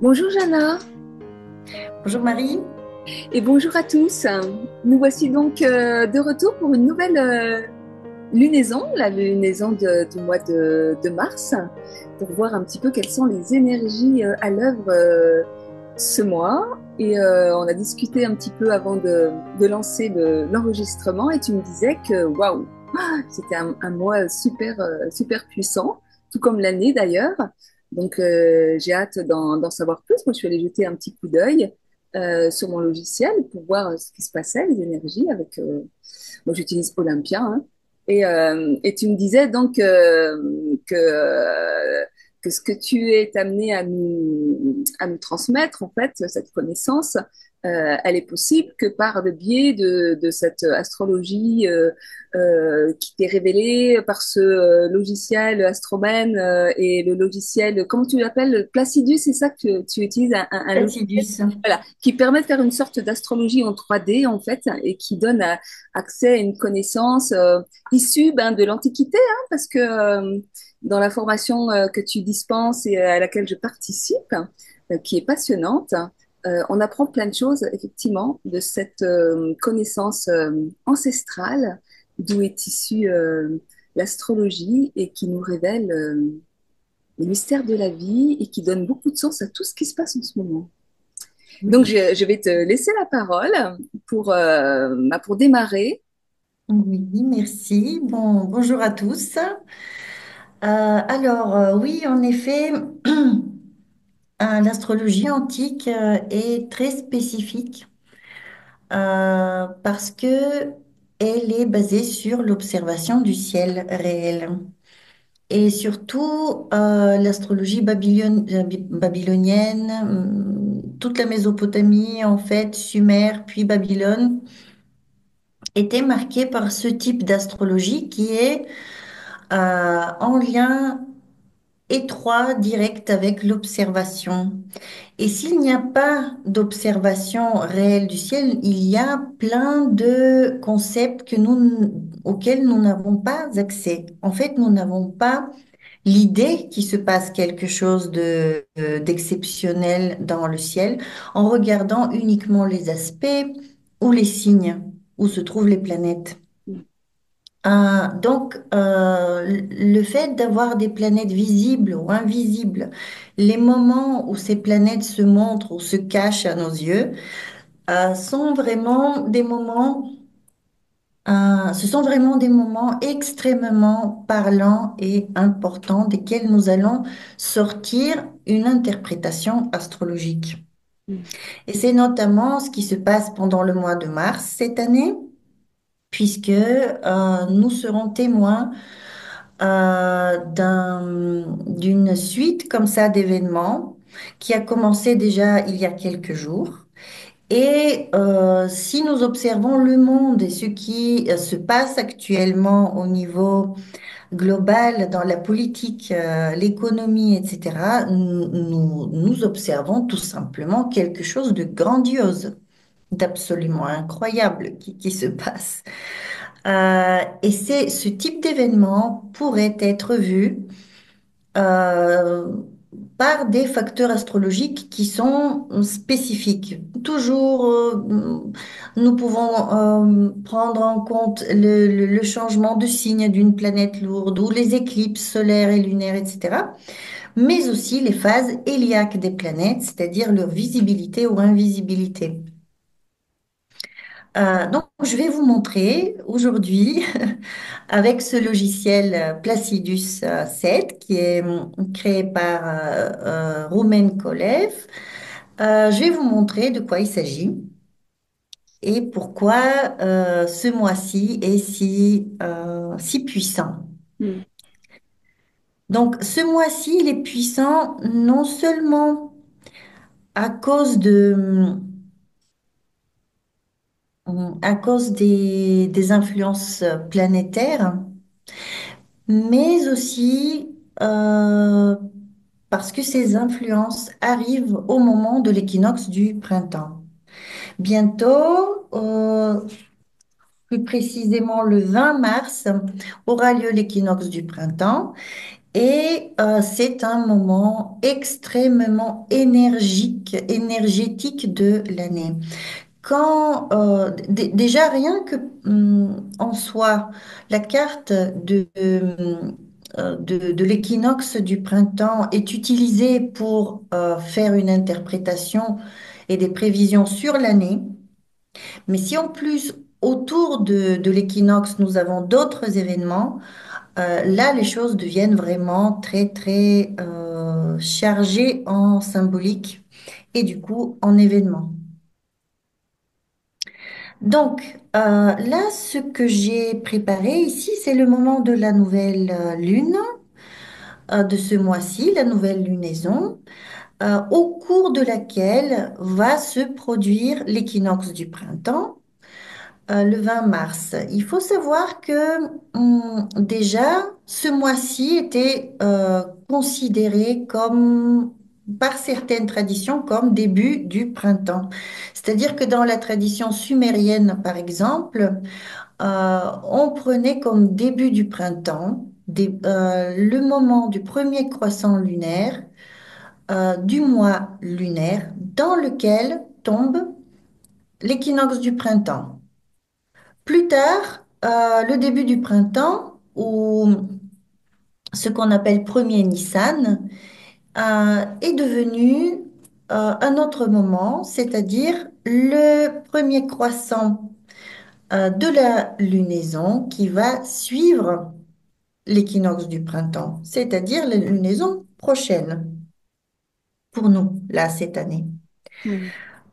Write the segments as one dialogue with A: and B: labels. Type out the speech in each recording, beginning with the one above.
A: Bonjour Jana
B: Bonjour Marie.
A: et bonjour à tous. Nous voici donc de retour pour une nouvelle lunaison, la lunaison du mois de mars, pour voir un petit peu quelles sont les énergies à l'œuvre ce mois. Et on a discuté un petit peu avant de lancer l'enregistrement et tu me disais que waouh, c'était un mois super, super puissant, tout comme l'année d'ailleurs. Donc j'ai hâte d'en savoir plus. Moi, je suis allée jeter un petit coup d'œil sur mon logiciel pour voir ce qui se passait, les énergies avec. Moi, j'utilise Olympia. Hein. Et tu me disais donc que ce que tu es amené à nous transmettre, en fait, cette connaissance, elle est possible que par le biais de cette astrologie qui t'est révélée par ce logiciel Astromène et le logiciel, comment tu l'appelles, Placidus, c'est ça que tu utilises, un logiciel
B: Placidus.
A: voilà, qui permet de faire une sorte d'astrologie en 3D, en fait, et qui donne accès à une connaissance issue de l'Antiquité, hein, parce que dans la formation que tu dispenses et à laquelle je participe, qui est passionnante, on apprend plein de choses, effectivement, de cette connaissance ancestrale d'où est issue l'astrologie et qui nous révèle les mystères de la vie et qui donne beaucoup de sens à tout ce qui se passe en ce moment. Donc,
B: Oui,
A: je vais te laisser la parole pour démarrer.
B: oui, merci. Bonjour à tous. Oui, en effet, l'astrologie antique est très spécifique parce que elle est basée sur l'observation du ciel réel. Et surtout, l'astrologie babylonienne, toute la Mésopotamie, en fait, Sumer, puis Babylone, était marquée par ce type d'astrologie qui est en lien étroit, direct avec l'observation. Et s'il n'y a pas d'observation réelle du ciel, il y a plein de concepts auxquels nous n'avons pas accès. En fait, nous n'avons pas l'idée qu'il se passe quelque chose d'exceptionnel dans le ciel en regardant uniquement les aspects ou les signes où se trouvent les planètes. Le fait d'avoir des planètes visibles ou invisibles, les moments où ces planètes se montrent ou se cachent à nos yeux, sont vraiment des moments, ce sont vraiment des moments extrêmement parlants et importants desquels nous allons sortir une interprétation astrologique. Et c'est notamment ce qui se passe pendant le mois de mars cette année, puisque nous serons témoins d'une suite comme ça d'événements qui a commencé déjà il y a quelques jours. Et si nous observons le monde et ce qui se passe actuellement au niveau global dans la politique, l'économie, etc., nous observons tout simplement quelque chose de grandiose, d'absolument incroyable qui se passe. Et c'est ce type d'événement pourrait être vu euh, par des facteurs astrologiques qui sont spécifiques. Toujours, nous pouvons prendre en compte le changement de signe d'une planète lourde ou les éclipses solaires et lunaires, etc. Mais aussi les phases héliaques des planètes, c'est-à-dire leur visibilité ou invisibilité. Donc, je vais vous montrer aujourd'hui avec ce logiciel Placidus 7 qui est créé par Roumen Kolev. Je vais vous montrer de quoi il s'agit et pourquoi ce mois-ci est si puissant.
A: Mm.
B: Donc, ce mois-ci, il est puissant non seulement à cause à cause des influences planétaires, mais aussi parce que ces influences arrivent au moment de l'équinoxe du printemps. Bientôt, plus précisément le 20 mars, aura lieu l'équinoxe du printemps Et c'est un moment extrêmement énergétique de l'année. Quand déjà rien que en soi, la carte de l'équinoxe du printemps est utilisée pour faire une interprétation et des prévisions sur l'année. Mais si en plus autour de l'équinoxe nous avons d'autres événements, là les choses deviennent vraiment très chargées en symbolique et du coup en événements. Donc, là, ce que j'ai préparé ici, c'est le moment de la nouvelle lune de ce mois-ci, la nouvelle lunaison, au cours de laquelle va se produire l'équinoxe du printemps, le 20 mars. Il faut savoir que déjà, ce mois-ci était considéré comme, par certaines traditions, comme début du printemps. C'est-à-dire que dans la tradition sumérienne, par exemple, on prenait comme début du printemps le moment du premier croissant lunaire du mois lunaire dans lequel tombe l'équinoxe du printemps. Plus tard, le début du printemps, ou ce qu'on appelle premier Nissan, est devenu un autre moment, c'est-à-dire le premier croissant de la lunaison qui va suivre l'équinoxe du printemps, c'est-à-dire la lunaison prochaine pour nous, là, cette année.
A: Mm.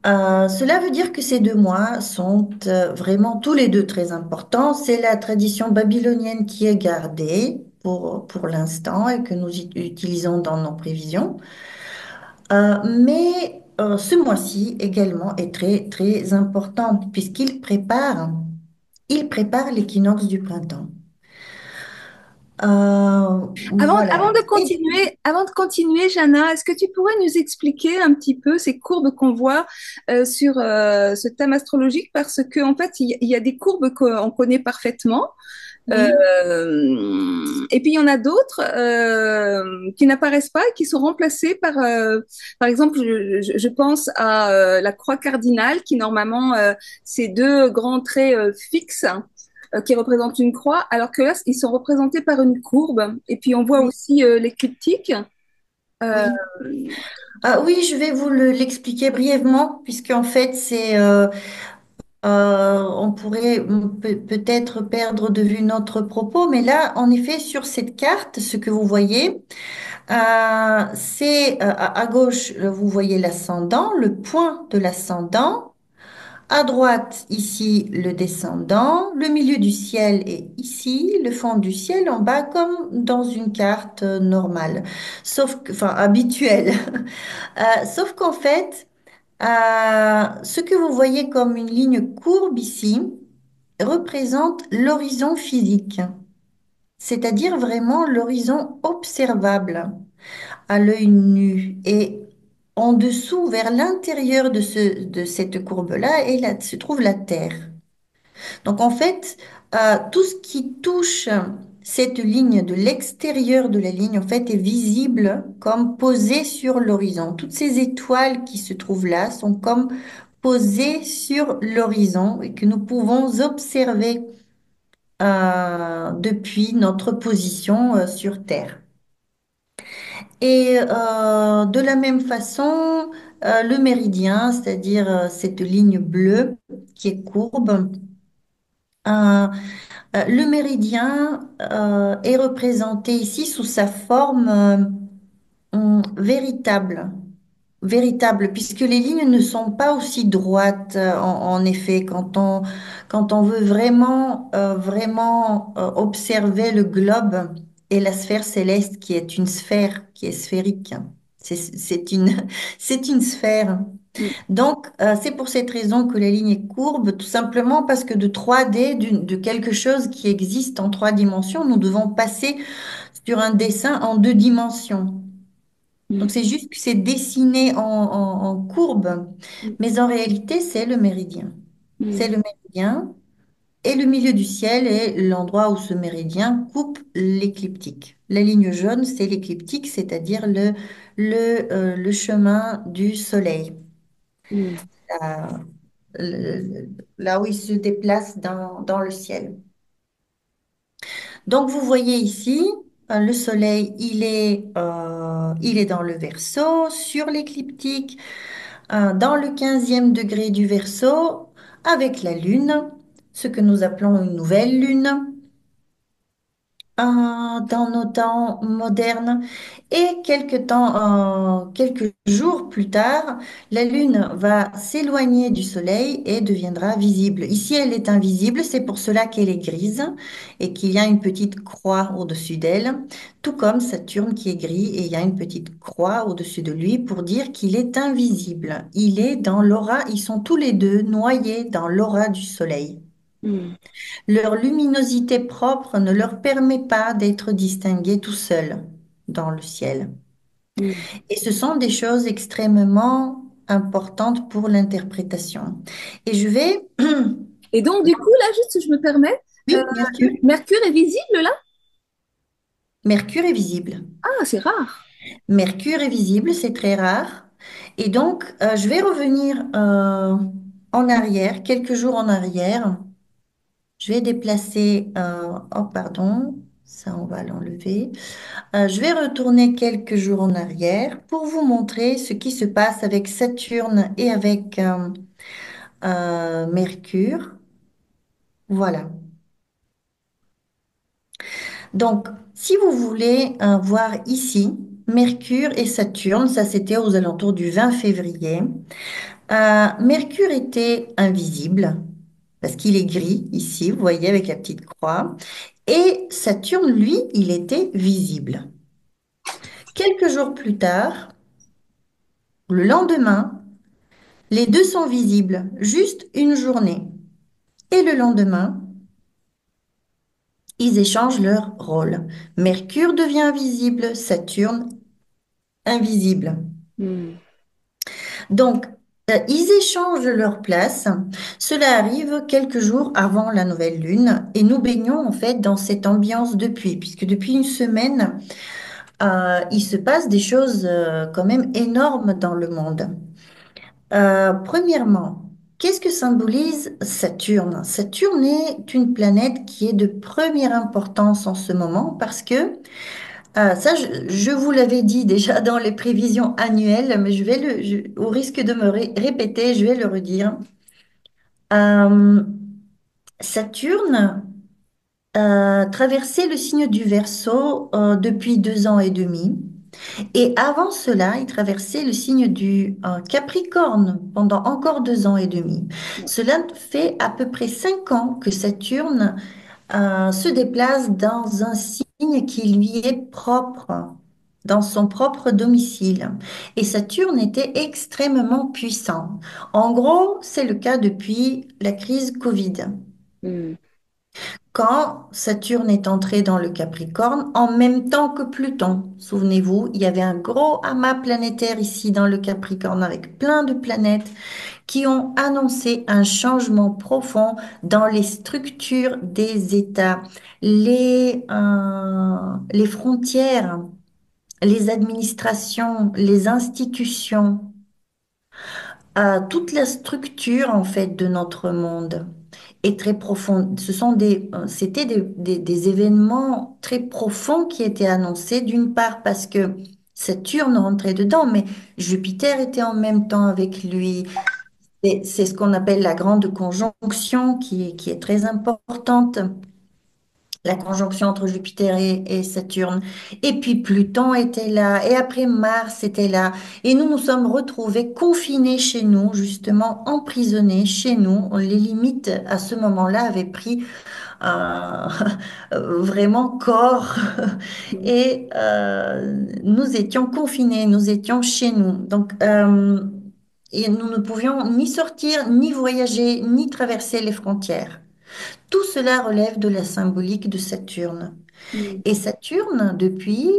B: Cela veut dire que ces 2 mois sont vraiment tous les deux très importants. C'est la tradition babylonienne qui est gardée pour l'instant et que nous utilisons dans nos prévisions. Mais ce mois-ci également est très important il prépare l'équinoxe du printemps.
A: Avant
B: Voilà.
A: avant de continuer, Jana, est-ce que tu pourrais nous expliquer un petit peu ces courbes qu'on voit sur ce thème astrologique? Parce qu'en fait, il y a des courbes qu'on connaît parfaitement.
B: Oui.
A: Et puis il y en a d'autres qui n'apparaissent pas et qui sont remplacées par exemple, je pense à la croix cardinale qui normalement c'est deux grands traits fixes qui représentent une croix, alors que là ils sont représentés par une courbe. Et puis on voit
B: Oui.
A: aussi l'écliptique. Euh,
B: Oui. Oui, je vais vous l'expliquer brièvement, puisque en fait, on pourrait peut-être perdre de vue notre propos, mais là, en effet, sur cette carte, ce que vous voyez, c'est à gauche, vous voyez l'ascendant, le point de l'ascendant. À droite, ici, le descendant. Le milieu du ciel est ici, le fond du ciel en bas, comme dans une carte normale, enfin, habituelle. Sauf qu'en fait, ce que vous voyez comme une ligne courbe ici représente l'horizon physique, c'est-à-dire vraiment l'horizon observable à l'œil nu. Et en dessous, vers l'intérieur de cette courbe-là, se trouve la Terre. Donc en fait, tout ce qui touche cette ligne de l'extérieur de la ligne, en fait, est visible comme posé sur l'horizon. Toutes ces étoiles qui se trouvent là sont comme posées sur l'horizon et que nous pouvons observer depuis notre position sur Terre. Et de la même façon, le méridien, c'est-à-dire cette ligne bleue qui est courbe, euh, le méridien est représenté ici sous sa forme véritable. Véritable, puisque les lignes ne sont pas aussi droites, en effet, quand on veut vraiment observer le globe et la sphère céleste qui est une sphère, qui est sphérique. C'est une, c'est une sphère.
A: mm,
B: Donc, c'est pour cette raison que la ligne est courbe, tout simplement parce que de 3D, de quelque chose qui existe en 3 dimensions, nous devons passer sur un dessin en 2 dimensions. Donc,
A: mm,
B: c'est juste que c'est dessiné en courbe,
A: mm,
B: mais en réalité, c'est le méridien. C'est
A: mm.
B: le méridien. Et le milieu du ciel est l'endroit où ce méridien coupe l'écliptique. La ligne jaune, c'est l'écliptique, c'est-à-dire le chemin du soleil,
A: mm,
B: là, là où il se déplace dans le ciel. Donc, vous voyez ici, le soleil, il est dans le Verseau, sur l'écliptique, dans le 15e degré du Verseau, avec la Lune, ce que nous appelons une nouvelle Lune. Dans nos temps modernes. Et quelques jours plus tard, la Lune va s'éloigner du Soleil et deviendra visible. Ici, elle est invisible, c'est pour cela qu'elle est grise et qu'il y a une petite croix au-dessus d'elle, tout comme Saturne qui est gris et il y a une petite croix au-dessus de lui pour dire qu'il est invisible. Il est dans l'aura, ils sont tous les deux noyés dans l'aura du Soleil.
A: mm,
B: Leur luminosité propre ne leur permet pas d'être distingués tout seuls dans le ciel.
A: mm.
B: Et ce sont des choses extrêmement importantes pour l'interprétation. Et je vais...
A: Et donc, du coup, là, juste, je me permets, euh,
B: Oui, Mercure.
A: Mercure est visible là?
B: Mercure est visible.
A: Ah, c'est rare.
B: Mercure est visible, c'est très rare. Et donc, je vais revenir en arrière, quelques jours en arrière. Je vais déplacer... oh, pardon, ça, on va l'enlever. Je vais retourner quelques jours en arrière pour vous montrer ce qui se passe avec Saturne et avec Mercure. Voilà. Donc, si vous voulez voir ici, Mercure et Saturne, ça c'était aux alentours du 20 février. Mercure était invisible parce qu'il est gris ici, vous voyez avec la petite croix. Et Saturne, lui, il était visible. Quelques jours plus tard, le lendemain, les deux sont visibles, juste une journée. Et le lendemain, ils échangent leur rôle. Mercure devient visible, Saturne invisible.
A: Mm,
B: Donc, ils échangent leur place. Cela arrive quelques jours avant la nouvelle lune et nous baignons en fait dans cette ambiance depuis, puisque depuis une semaine, il se passe des choses quand même énormes dans le monde. Premièrement, qu'est-ce que symbolise Saturne? Saturne est une planète qui est de première importance en ce moment parce que, ça, je vous l'avais dit déjà dans les prévisions annuelles, mais au risque de me répéter, je vais le redire. Euh, Saturne traversait le signe du Verseau depuis 2 ans et demi. Et avant cela, il traversait le signe du Capricorne pendant encore 2 ans et demi. Cela fait à peu près 5 ans que Saturne se déplace dans un signe qui lui est propre, dans son propre domicile. Et Saturne était extrêmement puissant. En gros, c'est le cas depuis la crise Covid.
A: mm,
B: Quand Saturne est entré dans le Capricorne, en même temps que Pluton, souvenez-vous, il y avait un gros amas planétaire ici dans le Capricorne avec plein de planètes qui ont annoncé un changement profond dans les structures des États, les frontières, les administrations, les institutions, toute la structure en fait de notre monde est très profonde. C'était des événements très profonds qui étaient annoncés, d'une part parce que Saturne rentrait dedans, mais Jupiter était en même temps avec lui. Et c'est ce qu'on appelle la grande conjonction qui est très importante, la conjonction entre Jupiter et Saturne. Et puis Pluton était là, et après Mars était là. Et nous nous sommes retrouvés confinés chez nous, justement emprisonnés chez nous. Les limites à ce moment-là avaient pris euh, vraiment corps.
A: mm,
B: Et nous étions confinés, nous étions chez nous. Donc, et nous ne pouvions ni sortir, ni voyager, ni traverser les frontières. Tout cela relève de la symbolique de Saturne.
A: mm,
B: Et Saturne, depuis,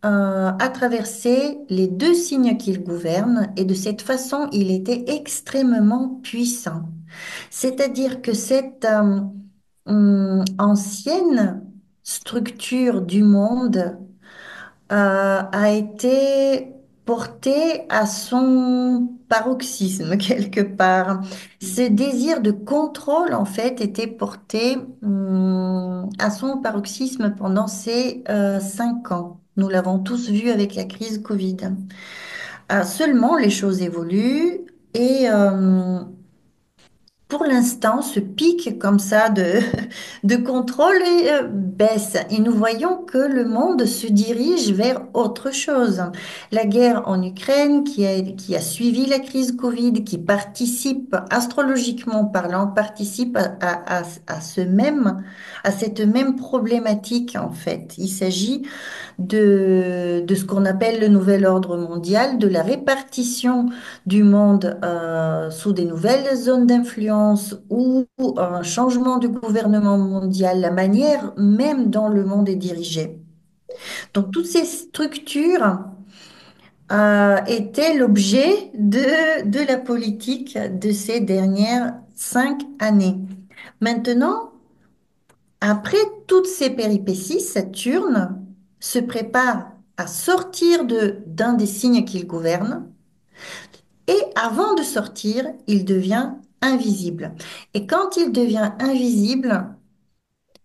B: a traversé les deux signes qu'il gouverne et de cette façon, il était extrêmement puissant. C'est-à-dire que ancienne structure du monde a été porté à son paroxysme quelque part. Ce désir de contrôle, en fait, était porté à son paroxysme pendant ces 5 ans. Nous l'avons tous vu avec la crise Covid. Seulement, les choses évoluent et pour l'instant, ce pic comme ça de contrôle baisse et nous voyons que le monde se dirige vers autre chose. La guerre en Ukraine qui a suivi la crise Covid, qui participe, astrologiquement parlant, participe à cette même problématique en fait. Il s'agit de ce qu'on appelle le nouvel ordre mondial, de la répartition du monde sous des nouvelles zones d'influence ou un changement du gouvernement mondial, la manière même dont le monde est dirigé. Donc, toutes ces structures étaient l'objet de la politique de ces dernières 5 années. Maintenant, après toutes ces péripéties, Saturne se prépare à sortir d'un des signes qu'il gouverne et avant de sortir, il devient invisible. Et quand il devient invisible,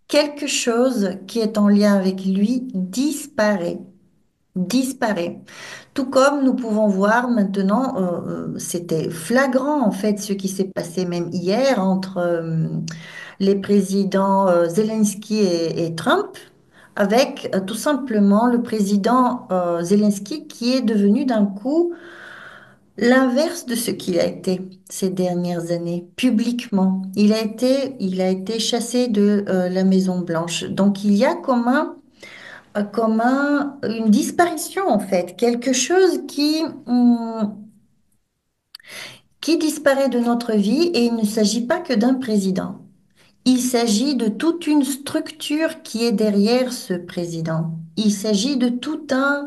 B: quelque chose qui est en lien avec lui disparaît. Disparaît. Tout comme nous pouvons voir maintenant, c'était flagrant en fait ce qui s'est passé même hier entre les présidents Zelensky et Trump, avec tout simplement le président Zelensky qui est devenu d'un coup l'inverse de ce qu'il a été ces dernières années, publiquement. Il a été chassé de la Maison Blanche. Donc il y a une disparition en fait, quelque chose qui disparaît de notre vie et il ne s'agit pas que d'un président. Il s'agit de toute une structure qui est derrière ce président. Il s'agit de tout un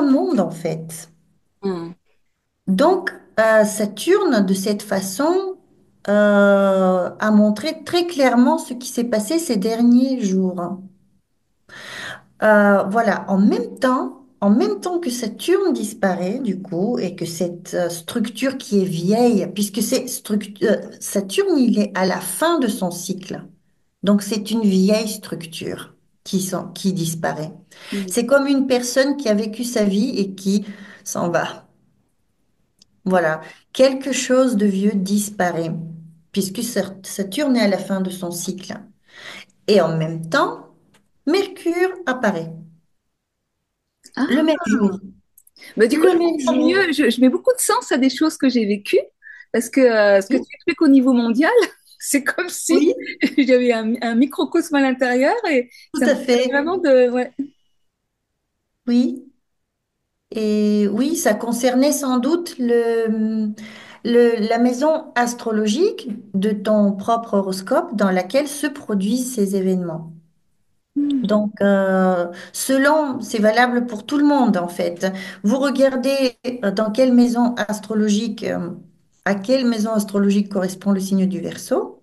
B: monde en fait.
A: Hmm.
B: Donc, Saturne, de cette façon, a montré très clairement ce qui s'est passé ces derniers jours. Voilà, en même temps que Saturne disparaît, du coup, et que cette structure qui est vieille, puisque Saturne, il est à la fin de son cycle. Donc, c'est une vieille structure qui disparaît.
A: Hmm.
B: C'est comme une personne qui a vécu sa vie et qui s'en va. Voilà, quelque chose de vieux disparaît, puisque Saturne est à la fin de son cycle. Et en même temps, Mercure apparaît le
A: Ah,
B: même jour.
A: bah, du coup,
B: Le
A: je
B: même
A: comprends
B: jour.
A: mieux. Je mets beaucoup de sens à des choses que j'ai vécues parce que ce que tu
B: Oui,
A: expliques au niveau mondial, c'est comme si
B: oui,
A: j'avais un microcosme à l'intérieur et
B: tout
A: ça me
B: à
A: permet
B: fait.
A: vraiment de. Ouais.
B: Oui. Et oui, ça concernait sans doute la maison astrologique de ton propre horoscope dans laquelle se produisent ces événements.
A: Hmm.
B: Donc, c'est valable pour tout le monde en fait. Vous regardez dans quelle maison astrologique, à quelle maison astrologique correspond le signe du Verseau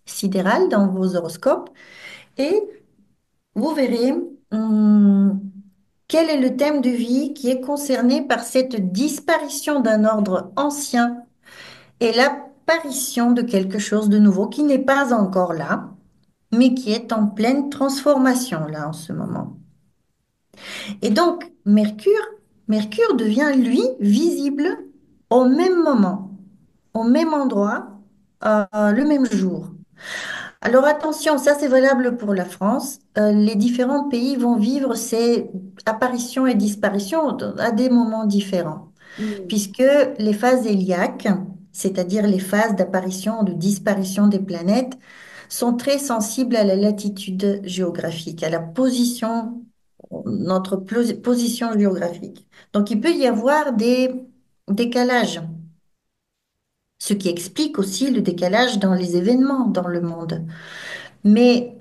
B: sidéral dans vos horoscopes et vous verrez quel est le thème de vie qui est concerné par cette disparition d'un ordre ancien et l'apparition de quelque chose de nouveau qui n'est pas encore là, mais qui est en pleine transformation là en ce moment. Et donc, Mercure devient, lui, visible au même moment, au même endroit, le même jour. Alors attention, ça c'est valable pour la France. Les différents pays vont vivre ces apparitions et disparitions à des moments différents,
A: Hmm.
B: puisque les phases héliaques, c'est-à-dire les phases d'apparition ou de disparition des planètes, sont très sensibles à la latitude géographique, à la position, notre position géographique. Donc il peut y avoir des décalages, ce qui explique aussi le décalage dans les événements dans le monde. Mais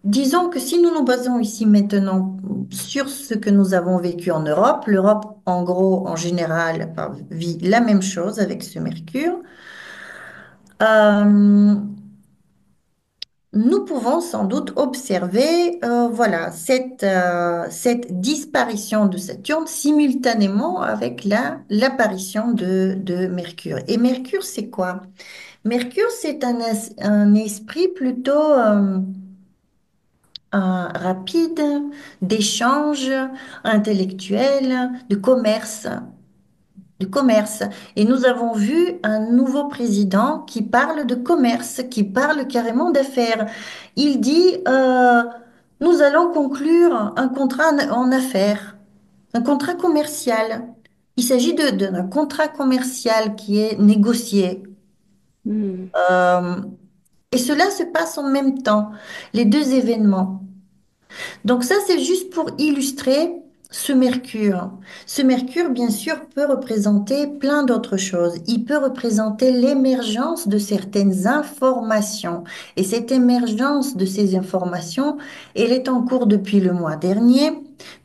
B: disons que si nous nous basons ici maintenant sur ce que nous avons vécu en Europe, l'Europe, en gros, en général, vit la même chose avec ce Mercure. Euh, nous pouvons sans doute observer voilà, cette disparition de Saturne simultanément avec l'apparition de Mercure. Et Mercure, c'est quoi? Mercure, c'est un esprit plutôt rapide, d'échange intellectuel, de commerce. Et nous avons vu un nouveau président qui parle de commerce, qui parle carrément d'affaires. Il dit, nous allons conclure un contrat en affaires, un contrat commercial. Il s'agit d'un contrat commercial qui est négocié.
A: Hmm.
B: Euh, et cela se passe en même temps, les deux événements. Donc ça, c'est juste pour illustrer ce Mercure. Ce Mercure, bien sûr, peut représenter plein d'autres choses. Il peut représenter l'émergence de certaines informations. Et cette émergence de ces informations, elle est en cours depuis le mois dernier.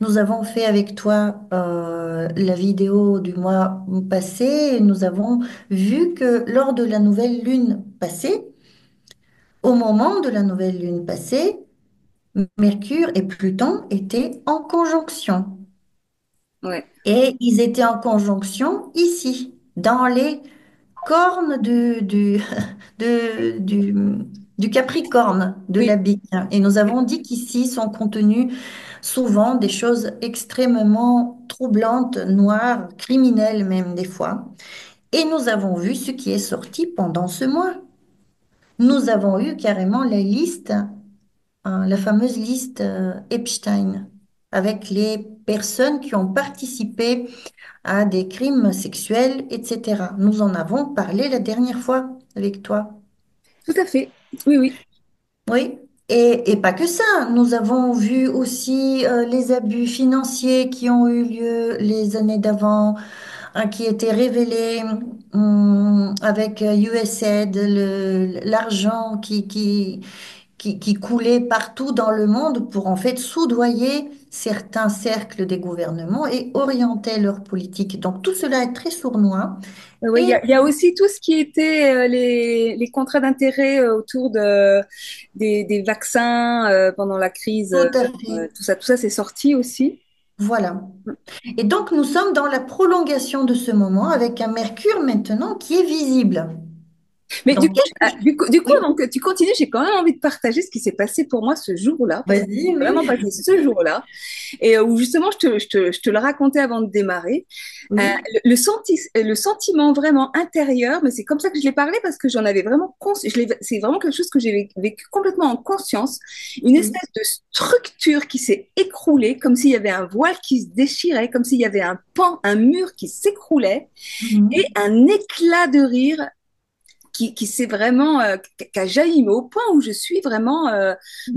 B: Nous avons fait avec toi la vidéo du mois passé et nous avons vu que lors de la nouvelle lune passée, au moment de la nouvelle lune passée, Mercure et Pluton étaient en conjonction.
A: Ouais.
B: Et ils étaient en conjonction ici, dans les cornes du Capricorne, de
A: Oui,
B: la Bible. Et nous avons dit qu'ici sont contenues souvent des choses extrêmement troublantes, noires, criminelles même des fois. Et nous avons vu ce qui est sorti pendant ce mois. Nous avons eu carrément la liste, la fameuse liste Epstein, avec les personnes qui ont participé à des crimes sexuels, etc. Nous en avons parlé la dernière fois avec toi.
A: tout à fait. Oui, oui.
B: Oui. Et pas que ça, nous avons vu aussi les abus financiers qui ont eu lieu les années d'avant, hein, qui étaient révélés avec USAID, l'argent qui coulait partout dans le monde pour en fait soudoyer certains cercles des gouvernements et orienter leur politique. Donc tout cela est très sournois
A: Oui,
B: et
A: il y a aussi tout ce qui était les contrats d'intérêt autour des vaccins pendant la crise.
B: tout à fait,
A: Tout ça, c'est sorti aussi.
B: voilà. Et donc nous sommes dans la prolongation de ce moment avec un Mercure maintenant qui est visible.
A: Mais
B: Donc quelque...
A: du coup,
B: Oui,
A: avant que tu continues, j'ai quand même envie de partager ce qui s'est passé pour moi ce jour-là, parce que
B: vas-y,
A: c'est vraiment
B: oui,
A: passé ce jour-là, et où justement, je te le racontais avant de démarrer.
B: oui.
A: Le sentiment vraiment intérieur, mais c'est comme ça que je l'ai parlé parce que j'en avais vraiment conscience. C'est vraiment quelque chose que j'ai vécu complètement en conscience. Une
B: Oui.
A: espèce de structure qui s'est écroulée, comme s'il y avait un voile qui se déchirait, comme s'il y avait un pan, un mur qui s'écroulait, et
B: Mhm.
A: un éclat de rire qui s'est vraiment, qui a jailli, mais au point où je suis vraiment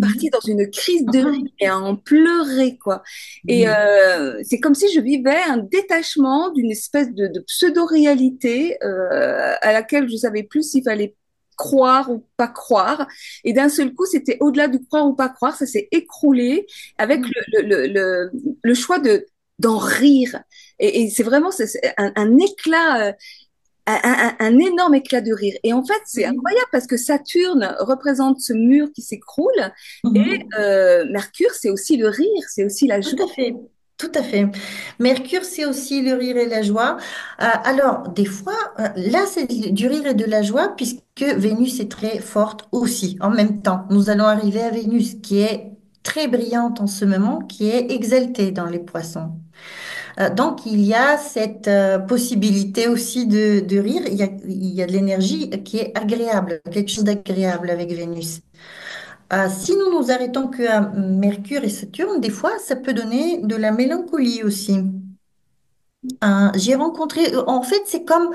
A: partie
B: Mhm.
A: dans une crise de rire
B: Mhm.
A: et à en pleurer, quoi. Et
B: Oui.
A: c'est comme si je vivais un détachement d'une espèce de pseudo-réalité à laquelle je savais plus s'il fallait croire ou pas croire. Et d'un seul coup, c'était au-delà du croire ou pas croire, ça s'est écroulé avec le choix d'en rire. Et c'est vraiment c'est un éclat un énorme éclat de rire. Et en fait, c'est
B: Oui.
A: incroyable parce que Saturne représente ce mur qui s'écroule et
B: Mhm.
A: Mercure, c'est aussi le rire, c'est aussi la
B: Tout
A: joie.
B: à fait, tout à fait. Mercure, c'est aussi le rire et la joie. Alors, des fois, là, c'est du rire et de la joie puisque Vénus est très forte aussi en même temps. Nous allons arriver à Vénus qui est très brillante en ce moment, qui est exaltée dans les poissons. Donc, il y a cette possibilité aussi de rire. Il y a de l'énergie qui est agréable, quelque chose d'agréable avec Vénus. Si nous nous arrêtons qu'à Mercure et Saturne, des fois, ça peut donner de la mélancolie aussi. J'ai rencontré, en fait, c'est comme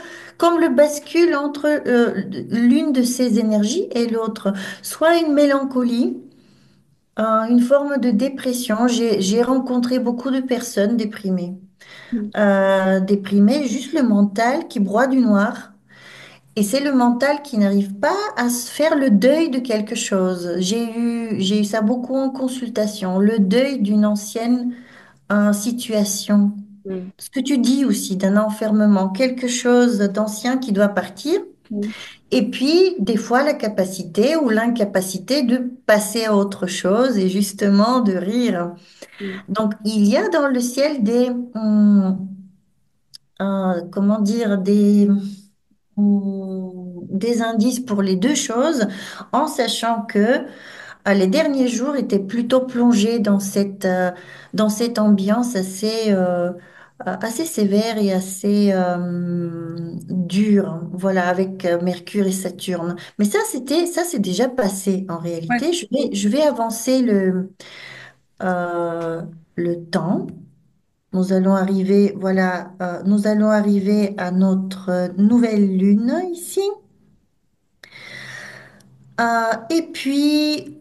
B: le bascule entre l'une de ces énergies et l'autre, soit une mélancolie, une forme de dépression. J'ai rencontré beaucoup de personnes déprimées. Déprimées, juste le mental qui broie du noir. Et c'est le mental qui n'arrive pas à se faire le deuil de quelque chose. J'ai eu ça beaucoup en consultation, le deuil d'une ancienne situation.
A: Mm.
B: Ce que tu dis aussi d'un enfermement, quelque chose d'ancien qui doit partir.
A: Oui,
B: Et puis, des fois, la capacité ou l'incapacité de passer à autre chose et justement de rire.
A: oui,
B: Donc, il y a dans le ciel comment dire, des indices pour les deux choses, en sachant que les derniers jours étaient plutôt plongés dans cette ambiance assez sévère et assez dure, voilà, avec Mercure et Saturne. Mais ça, c'est déjà passé en
A: ouais,
B: réalité.
A: oui,
B: Je vais avancer euh, le temps. Nous allons arriver, voilà, nous allons arriver à notre nouvelle lune ici. Et puis,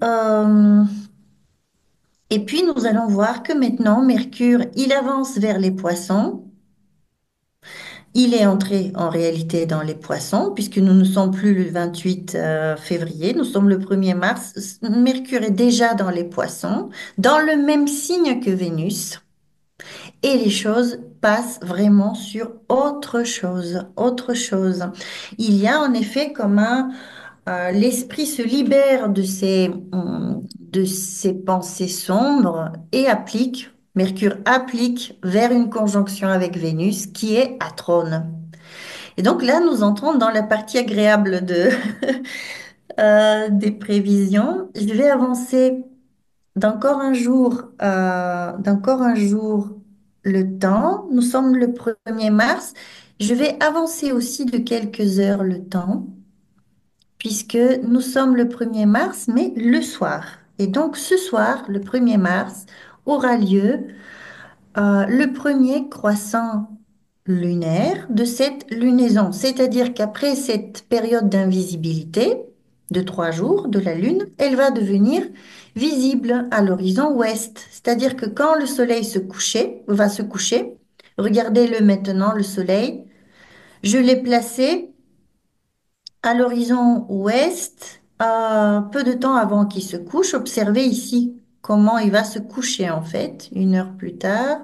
B: nous allons voir que maintenant, Mercure, il avance vers les poissons. Il est entré en réalité dans les poissons, puisque nous ne sommes plus le 28 février, nous sommes le 1er mars. Mercure est déjà dans les poissons, dans le même signe que Vénus. Et les choses passent vraiment sur autre chose, autre chose. Il y a en effet comme l'esprit se libère de ses pensées sombres et applique, Mercure applique vers une conjonction avec Vénus qui est à trône. Et donc là, nous entrons dans la partie agréable des prévisions. Je vais avancer d'encore un jour le temps. Nous sommes le 1er mars. Je vais avancer aussi de quelques heures le temps, puisque nous sommes le 1er mars, mais le soir. Et donc ce soir, le 1er mars, aura lieu le premier croissant lunaire de cette lunaison. C'est-à-dire qu'après cette période d'invisibilité de 3 jours de la Lune, elle va devenir visible à l'horizon ouest. C'est-à-dire que quand le soleil va se coucher, regardez-le maintenant, le soleil, je l'ai placé à l'horizon ouest, peu de temps avant qu'il se couche. Observez ici comment il va se coucher en fait. 1 heure plus tard,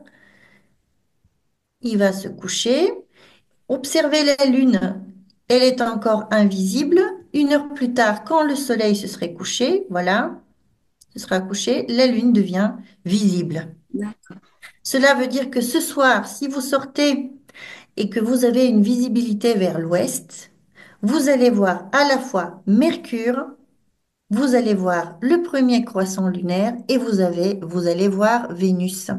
B: il va se coucher. Observez la Lune, elle est encore invisible. 1 heure plus tard, quand le Soleil se serait couché, voilà, se sera couché, la Lune devient visible.
A: d'accord.
B: Cela veut dire que ce soir, si vous sortez et que vous avez une visibilité vers l'ouest, vous allez voir à la fois Mercure, vous allez voir le premier croissant lunaire et vous allez voir Vénus.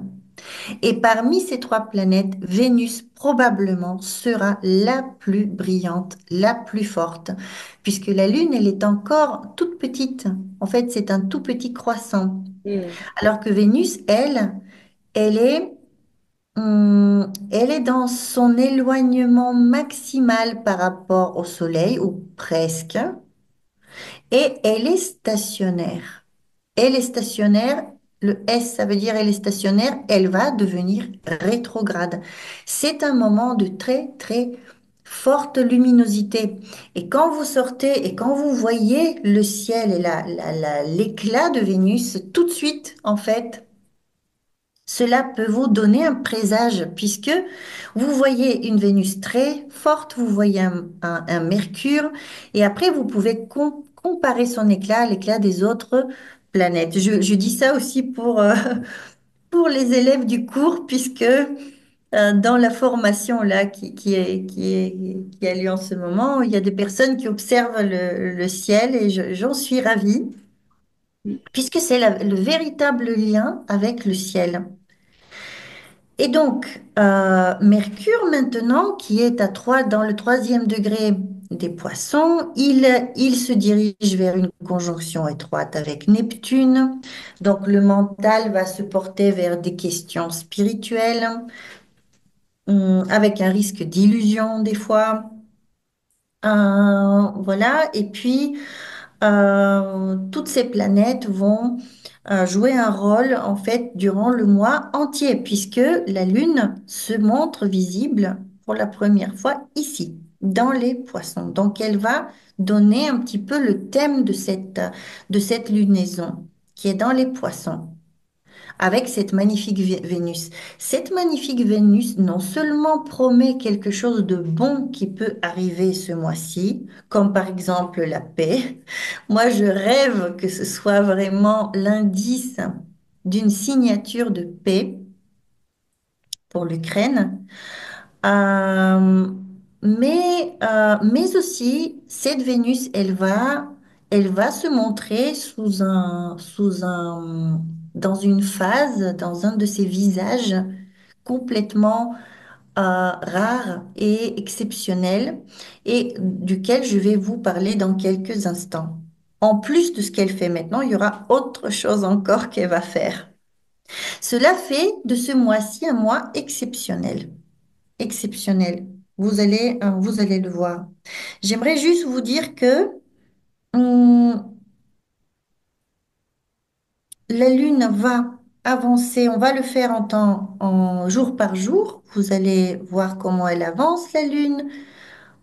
B: Et parmi ces trois planètes, Vénus probablement sera la plus brillante, la plus forte, puisque la Lune, elle est encore toute petite. En fait, c'est un tout petit croissant.
A: Hmm,
B: Alors que Vénus, elle elle est dans son éloignement maximal par rapport au Soleil, ou presque, et elle est stationnaire. Elle est stationnaire. Le S, ça veut dire elle est stationnaire. Elle va devenir rétrograde. C'est un moment de très, très forte luminosité. Et quand vous sortez et quand vous voyez le ciel et l'éclat de Vénus, tout de suite, en fait, cela peut vous donner un présage, puisque vous voyez une Vénus très forte, vous voyez un Mercure, et après vous pouvez comparer son éclat à l'éclat des autres planètes. Je dis ça aussi pour les élèves du cours, puisque dans la formation là qui a lieu en ce moment, il y a des personnes qui observent le ciel et j'en suis ravie,
A: hmm,
B: puisque c'est le véritable lien avec le ciel. Et donc, Mercure maintenant, qui est dans le troisième degré des poissons, il se dirige vers une conjonction étroite avec Neptune. Donc, le mental va se porter vers des questions spirituelles, avec un risque d'illusion des fois. Voilà. Et puis, toutes ces planètes vont jouer un rôle en fait durant le mois entier, puisque la Lune se montre visible pour la première fois ici, dans les poissons. Donc elle va donner un petit peu le thème de cette lunaison qui est dans les poissons. avec cette magnifique Vénus. Cette magnifique Vénus non seulement promet quelque chose de bon qui peut arriver ce mois-ci, comme par exemple la paix. Moi, je rêve que ce soit vraiment l'indice d'une signature de paix pour l'Ukraine. Euh, mais aussi, cette Vénus, elle va se montrer dans une phase, dans un de ses visages complètement rare et exceptionnel et duquel je vais vous parler dans quelques instants. En plus de ce qu'elle fait maintenant, il y aura autre chose encore qu'elle va faire. Cela fait de ce mois-ci un mois exceptionnel. Exceptionnel. Vous allez le voir. J'aimerais juste vous dire que hum, la Lune va avancer. On va le faire en jour par jour. Vous allez voir comment elle avance, la Lune.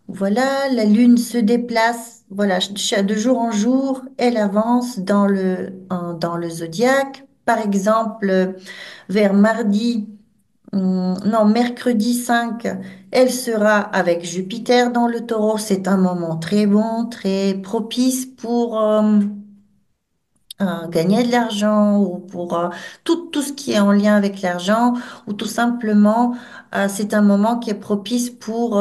B: Voilà, la Lune se déplace. Voilà, de jour en jour, elle avance dans le zodiaque. Par exemple, vers mardi. Non, mercredi 5, elle sera avec Jupiter dans le Taureau. C'est un moment très bon, très propice pour gagner de l'argent ou pour tout ce qui est en lien avec l'argent ou tout simplement, c'est un moment qui est propice pour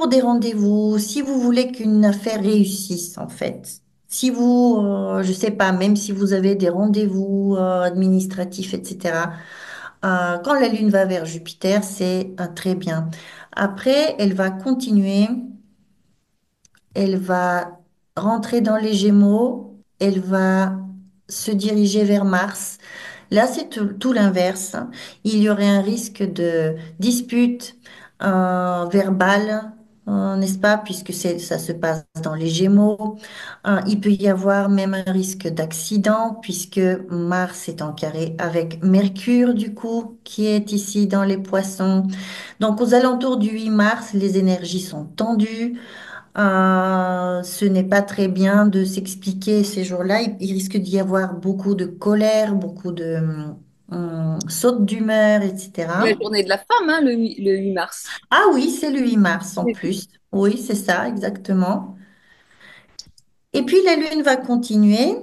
B: des rendez-vous. Si vous voulez qu'une affaire réussisse, en fait. Si vous, je sais pas, même si vous avez des rendez-vous administratifs, etc. Quand la Lune va vers Jupiter, c'est très bien. Après, elle va continuer, elle va rentrer dans les Gémeaux, elle va se diriger vers Mars. Là, c'est tout l'inverse. Il y aurait un risque de dispute verbale, n'est-ce pas, puisque ça se passe dans les Gémeaux. Il peut y avoir même un risque d'accident, puisque Mars est en carré avec Mercure, du coup, qui est ici dans les Poissons. Donc, aux alentours du 8 mars, les énergies sont tendues. Ce n'est pas très bien de s'expliquer ces jours-là. Il risque d'y avoir beaucoup de colère, beaucoup de sautes d'humeur,
A: La
B: etc.
A: journée de la femme, hein, le 8 mars.
B: Ah oui, c'est le 8 mars en
A: Oui.
B: plus. Oui, c'est ça, exactement. Et puis la Lune va continuer.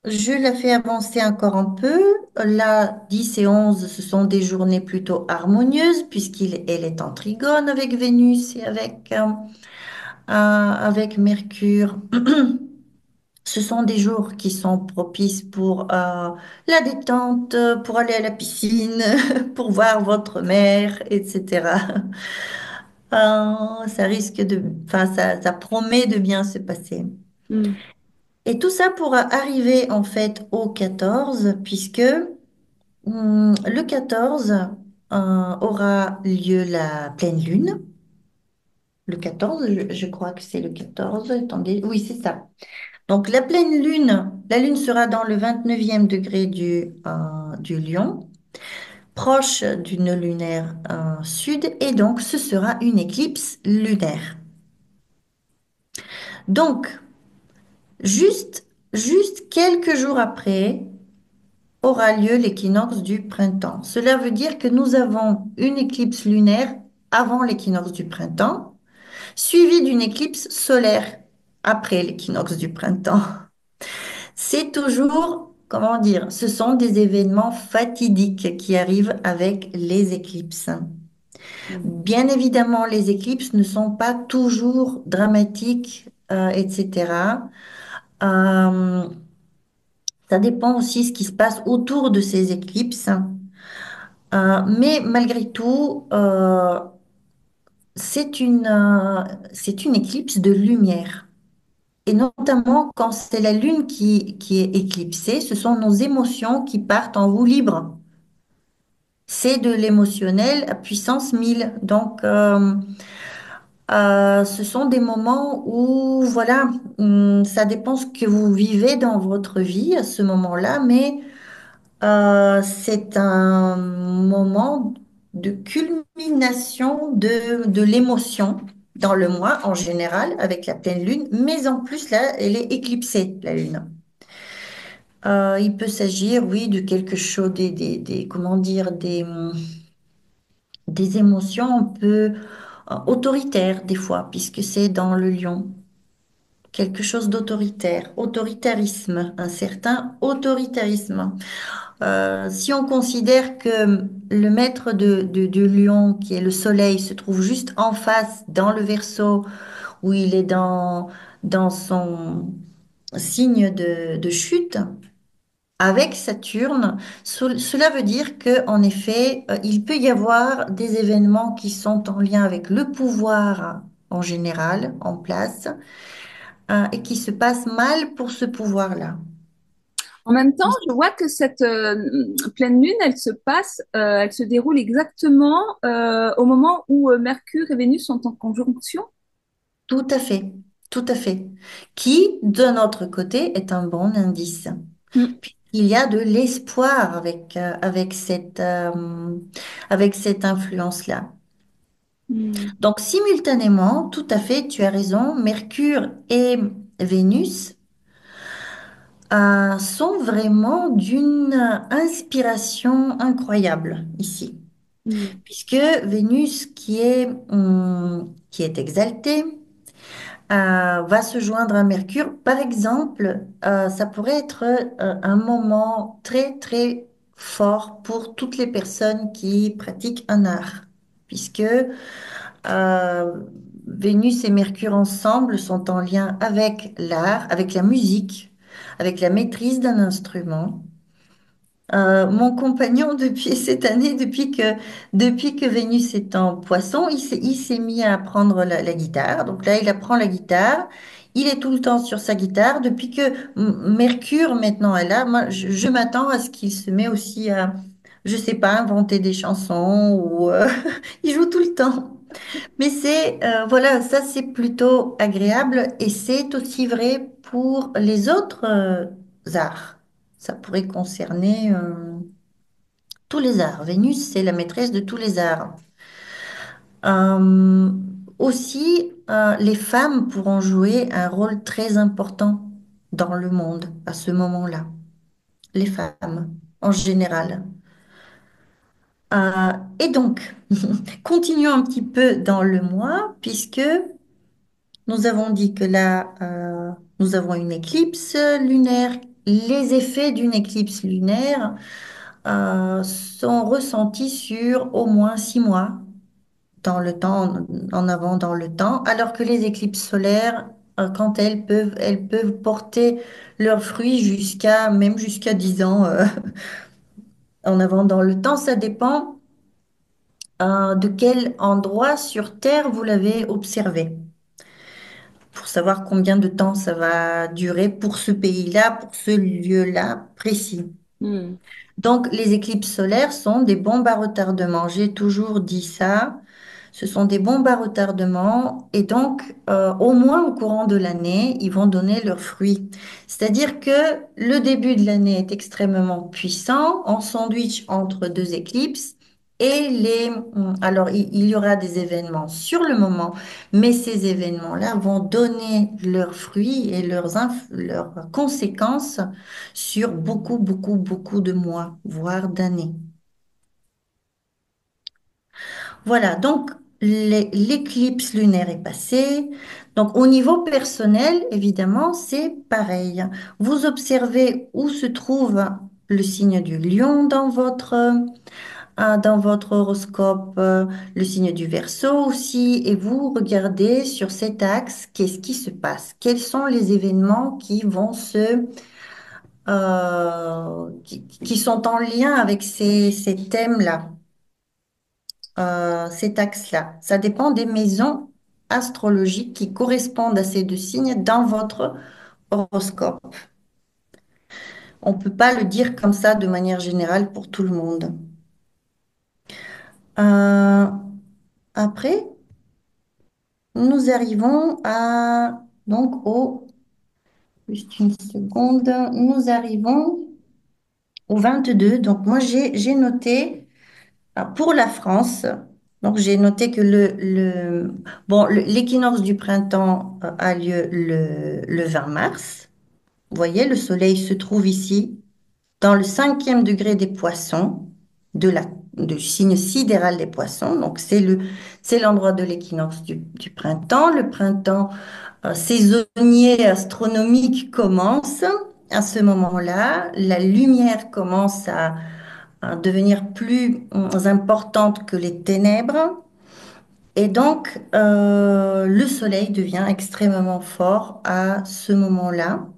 B: Je la fais avancer encore un peu. Là, 10 et 11, ce sont des journées plutôt harmonieuses puisqu'elle est en trigone avec Vénus et avec Mercure. Ce sont des jours qui sont propices pour la détente, pour aller à la piscine, pour voir votre mère, etc. Enfin, ça promet de bien se passer.
A: Mm.
B: Et tout ça pourra arriver en fait au 14, puisque le 14 aura lieu la pleine lune. Le 14, je crois que c'est le 14. Attendez, oui, c'est ça. Donc, la lune sera dans le 29e degré du lion, proche d'une lunaire sud, et donc ce sera une éclipse lunaire. Donc, juste quelques jours après aura lieu l'équinoxe du printemps. Cela veut dire que nous avons une éclipse lunaire avant l'équinoxe du printemps, suivie d'une éclipse solaire après l'équinoxe du printemps. C'est toujours, comment dire, ce sont des événements fatidiques qui arrivent avec les éclipses.
A: Mm.
B: Bien évidemment, les éclipses ne sont pas toujours dramatiques, etc. Euh, Ça dépend aussi ce qui se passe autour de ces éclipses. Mais malgré tout, c'est une éclipse de lumière. Et notamment quand c'est la Lune qui est éclipsée, ce sont nos émotions qui partent en roue libre. C'est de l'émotionnel à puissance 1000. Donc, ce sont des moments où, voilà, ça dépend ce que vous vivez dans votre vie à ce moment-là, mais c'est un moment de culmination de l'émotion dans le mois en général avec la pleine lune, mais en plus là, elle est éclipsée, la lune. Il peut s'agir, oui, de quelque chose, comment dire, des émotions un peu autoritaires des fois, puisque c'est dans le lion. Quelque chose d'autoritaire, autoritarisme, un certain autoritarisme. Si on considère que le maître du lion, qui est le soleil, se trouve juste en face dans le Verseau, où il est dans son signe de chute, avec Saturne, cela veut dire que, en effet, il peut y avoir des événements qui sont en lien avec le pouvoir en général en place, et qui se passent mal pour ce pouvoir-là.
A: En même temps, je vois que cette pleine lune, elle se déroule exactement au moment où Mercure et Vénus sont en conjonction.
B: Tout à fait, tout à fait. Qui, de notre côté, est un bon indice.
A: Mm.
B: Il y a de l'espoir avec cette influence-là.
A: Mm.
B: Donc, simultanément, tout à fait, tu as raison, Mercure et Vénus sont vraiment d'une inspiration incroyable ici.
A: Mm.
B: Puisque Vénus, qui est exaltée, va se joindre à Mercure. Par exemple, ça pourrait être un moment très, très fort pour toutes les personnes qui pratiquent un art, puisque Vénus et Mercure ensemble sont en lien avec l'art, avec la musique, avec la maîtrise d'un instrument. Mon compagnon, depuis cette année, depuis que Vénus est en poisson, il s'est mis à apprendre la guitare. Donc là, il apprend la guitare. Il est tout le temps sur sa guitare. Depuis que Mercure maintenant est là, moi, je m'attends à ce qu'il se met aussi à, je sais pas, inventer des chansons ou il joue tout le temps. Mais voilà, ça c'est plutôt agréable et c'est aussi vrai pour les autres arts. Ça pourrait concerner tous les arts. Vénus, c'est la maîtresse de tous les arts. Euh, Aussi, les femmes pourront jouer un rôle très important dans le monde à ce moment-là. Les femmes, en général. Et donc, continuons un petit peu dans le mois, puisque nous avons dit que là, nous avons une éclipse lunaire. Les effets d'une éclipse lunaire sont ressentis sur au moins 6 mois dans le temps, en avant dans le temps, alors que les éclipses solaires, quand elles peuvent porter leurs fruits même jusqu'à 10 ans en avant dans le temps. Ça dépend de quel endroit sur Terre vous l'avez observé, pour savoir combien de temps ça va durer pour ce pays-là, pour ce lieu-là précis.
A: Mm.
B: Donc, les éclipses solaires sont des bombes à retardement. J'ai toujours dit ça. Ce sont des bombes à retardement et donc, au moins au courant de l'année, ils vont donner leurs fruits. C'est-à-dire que le début de l'année est extrêmement puissant, en sandwich entre deux éclipses. Alors, il y aura des événements sur le moment, mais ces événements-là vont donner leurs fruits et leurs conséquences sur beaucoup, beaucoup, beaucoup de mois, voire d'années. Voilà, donc l'éclipse lunaire est passée. Donc au niveau personnel, évidemment, c'est pareil. Vous observez où se trouve le signe du lion dans votre horoscope, le signe du Verseau aussi, et vous regardez sur cet axe, qu'est-ce qui se passe? Quels sont les événements qui sont en lien avec ces thèmes-là? Cet axe-là. Ça dépend des maisons astrologiques qui correspondent à ces deux signes dans votre horoscope. On ne peut pas le dire comme ça de manière générale pour tout le monde. Euh, Après, nous arrivons juste une seconde, nous arrivons au 22. Donc moi, j'ai noté pour la France. Donc, j'ai noté que l'équinoxe du printemps a lieu le 20 mars. Vous voyez, le soleil se trouve ici, dans le cinquième degré des poissons, de la, du signe sidéral des poissons. Donc, c'est l'endroit de l'équinoxe du printemps. Le printemps saisonnier astronomique commence à ce moment-là. La lumière commence à devenir plus importante que les ténèbres. Et donc, le soleil devient extrêmement fort à ce moment-là.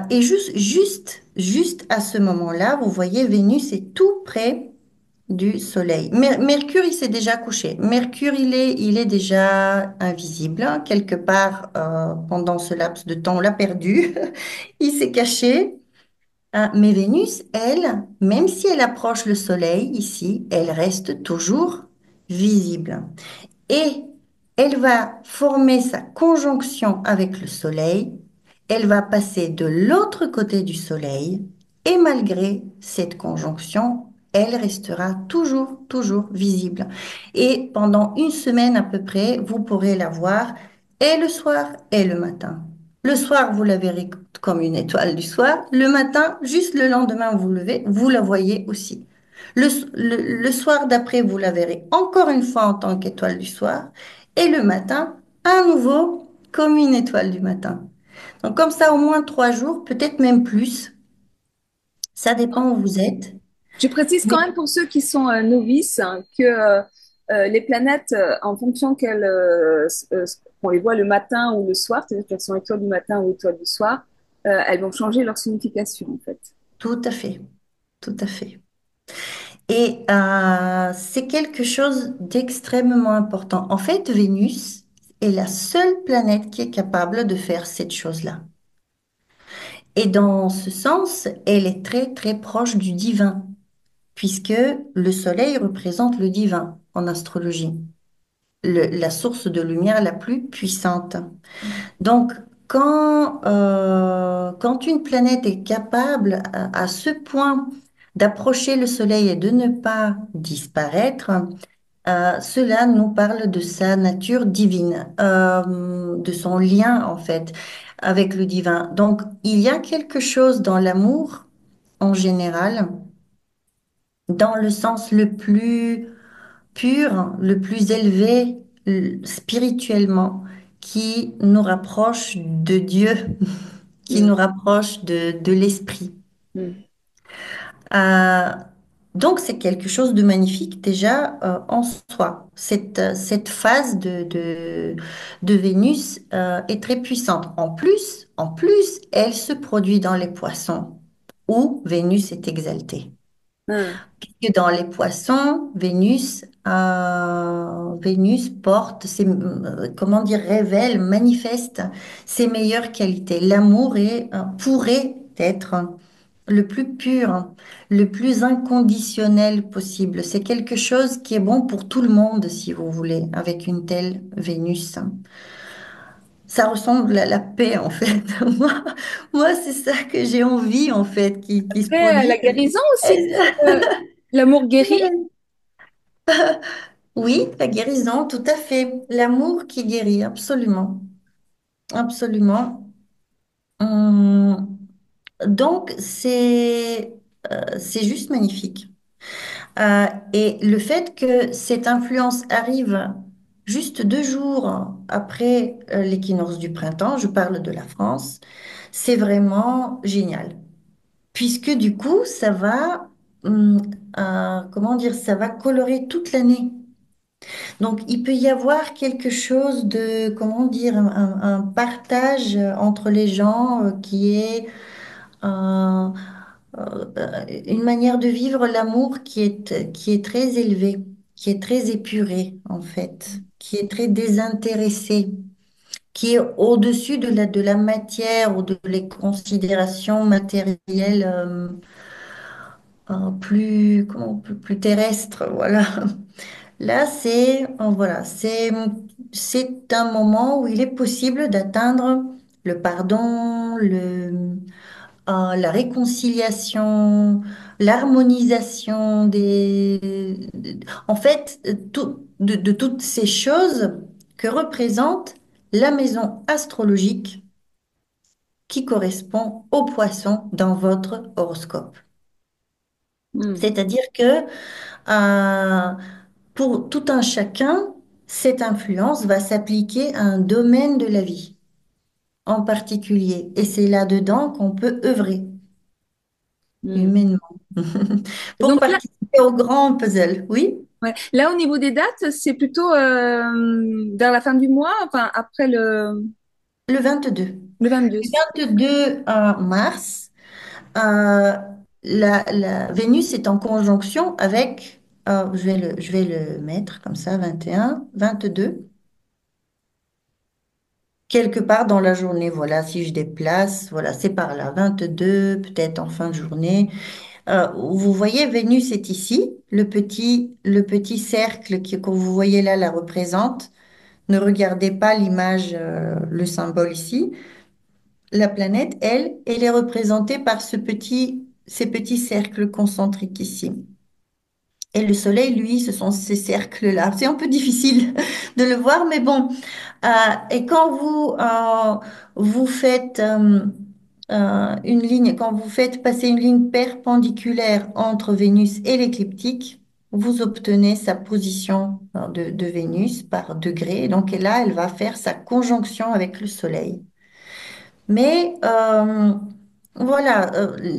B: Et juste à ce moment-là, vous voyez, Vénus est tout près du Soleil. Mercure, il s'est déjà couché. Mercure, il est déjà invisible. Quelque part, pendant ce laps de temps, on l'a perdu. Il s'est caché. Mais Vénus, elle, même si elle approche le Soleil ici, elle reste toujours visible. Et elle va former sa conjonction avec le Soleil, elle va passer de l'autre côté du Soleil, et malgré cette conjonction, elle restera toujours visible. Et pendant une semaine à peu près, vous pourrez la voir et le soir et le matin. Le soir, vous la verrez comme une étoile du soir. Le matin, juste le lendemain, vous levez, vous la voyez aussi. Le soir d'après, vous la verrez encore une fois en tant qu'étoile du soir. Et le matin, à nouveau, comme une étoile du matin. Donc comme ça, au moins 3 jours, peut-être même plus. Ça dépend où vous êtes.
A: Je précise
B: Mais
A: quand même pour ceux qui sont novices hein, que les planètes, en fonction qu'on les voit le matin ou le soir, c'est-à-dire qu'elles sont étoiles du matin ou étoiles du soir, elles vont changer leur signification en fait.
B: tout à fait, tout à fait. Et c'est quelque chose d'extrêmement important. En fait, Vénus est la seule planète qui est capable de faire cette chose-là. Et dans ce sens, elle est très proche du divin, puisque le Soleil représente le divin en astrologie, la source de lumière la plus puissante. Donc, quand une planète est capable à ce point d'approcher le Soleil et de ne pas disparaître, cela nous parle de sa nature divine, de son lien en fait avec le divin. Donc, il y a quelque chose dans l'amour en général, dans le sens le plus pur, le plus élevé spirituellement, qui nous rapproche de Dieu, qui
A: Mm.
B: nous rapproche de l'esprit.
A: Mm.
B: Euh, donc, c'est quelque chose de magnifique déjà en soi. Cette phase de Vénus est très puissante. En plus, elle se produit dans les poissons où Vénus est exaltée.
A: Mm.
B: Que dans les poissons, Vénus porte, comment dire, révèle, manifeste ses meilleures qualités. L'amour pourrait être le plus pur, le plus inconditionnel possible. C'est quelque chose qui est bon pour tout le monde, si vous voulez, avec une telle Vénus. Ça ressemble à la paix, en fait. Moi, c'est ça que j'ai envie, en fait, qui se
A: Après,
B: produise.
A: la guérison aussi, euh, l'amour guérit.
B: Oui, la guérison, tout à fait. L'amour qui guérit, absolument. Absolument. Hum, donc, c'est juste magnifique. Et le fait que cette influence arrive juste 2 jours après l'équinoxe du printemps, je parle de la France, c'est vraiment génial. Puisque du coup, ça va, comment dire, ça va colorer toute l'année. Donc, il peut y avoir quelque chose de, comment dire, un partage entre les gens qui est une manière de vivre l'amour qui est très élevée, qui est très épurée, en fait, qui est très désintéressée, qui est au-dessus de la matière ou de les considérations matérielles plus terrestres, voilà. Là, c'est un moment où il est possible d'atteindre le pardon, la réconciliation, l'harmonisation en fait, de toutes ces choses que représente la maison astrologique qui correspond au poisson dans votre horoscope.
A: Hmm.
B: C'est-à-dire que euh, pour tout un chacun, cette influence va s'appliquer à un domaine de la vie en particulier. Et c'est là-dedans qu'on peut œuvrer
A: Hmm.
B: humainement
A: Et
B: pour
A: donc là,
B: participer au grand puzzle. Oui,
A: ouais. Là, au niveau des dates, c'est plutôt vers la fin du mois, enfin après
B: le 22.
A: le 22.
B: Le 22 mars, euh, la Vénus est en conjonction avec, je vais le mettre comme ça, 21, 22, quelque part dans la journée. Voilà, si je déplace, voilà, c'est par là, 22, peut-être en fin de journée. Vous voyez, Vénus est ici. Le petit cercle que vous voyez là la représente. Ne regardez pas l'image, le symbole ici. La planète, elle, elle est représentée par ces petits cercles concentriques ici. Et le Soleil, lui, ce sont ces cercles-là. C'est un peu difficile de le voir, mais bon. Et quand vous faites une ligne, quand vous faites passer une ligne perpendiculaire entre Vénus et l'écliptique, vous obtenez sa position de Vénus par degré. Donc et là, elle va faire sa conjonction avec le Soleil. Mais voilà,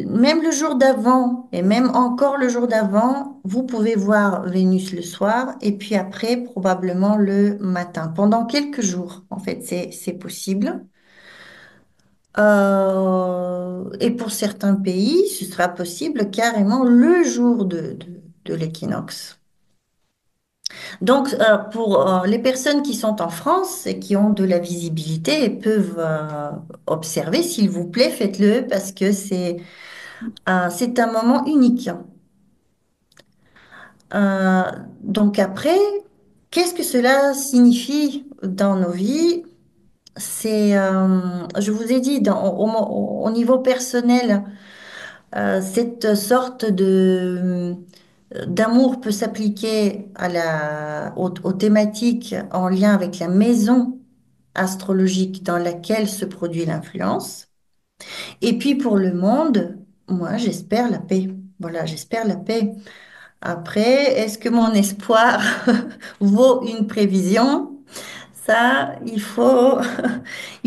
B: même le jour d'avant et même encore le jour d'avant, vous pouvez voir Vénus le soir et puis après probablement le matin. Pendant quelques jours, en fait, c'est possible. Et pour certains pays, ce sera possible carrément le jour de l'équinoxe. Donc, pour les personnes qui sont en France et qui ont de la visibilité et peuvent observer, s'il vous plaît, faites-le parce que c'est un moment unique. Euh, donc après, qu'est-ce que cela signifie dans nos vies? Je vous ai dit, au niveau personnel, cette sorte d'amour peut s'appliquer aux thématiques en lien avec la maison astrologique dans laquelle se produit l'influence. Et puis pour le monde, moi, j'espère la paix. Voilà, j'espère la paix. Après, est-ce que mon espoir vaut une prévision? Ça, il faut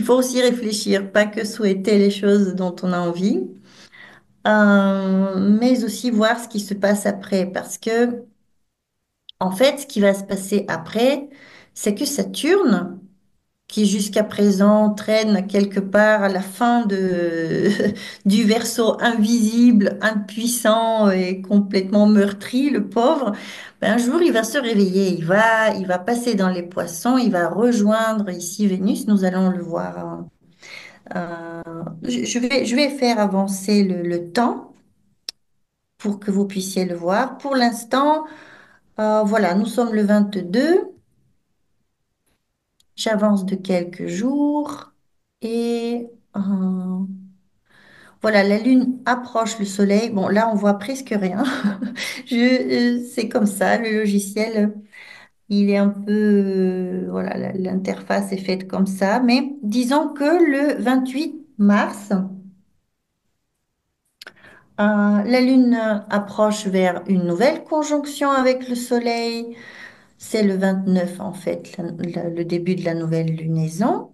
B: aussi réfléchir, pas que souhaiter les choses dont on a envie, mais aussi voir ce qui se passe après. Parce que, en fait, ce qui va se passer après, c'est que Saturne, qui jusqu'à présent traîne quelque part à la fin du verseau invisible, impuissant et complètement meurtri, le pauvre, ben, un jour il va se réveiller, il va passer dans les poissons, il va rejoindre ici Vénus, nous allons le voir. Je vais faire avancer le temps pour que vous puissiez le voir. Pour l'instant, voilà, nous sommes le 22. J'avance de quelques jours et voilà, la Lune approche le Soleil. Bon, là, on voit presque rien. C'est comme ça, le logiciel, il est un peu, voilà, l'interface est faite comme ça. Mais disons que le 28 mars, la Lune approche vers une nouvelle conjonction avec le Soleil. C'est le 29 en fait, le début de la nouvelle lunaison.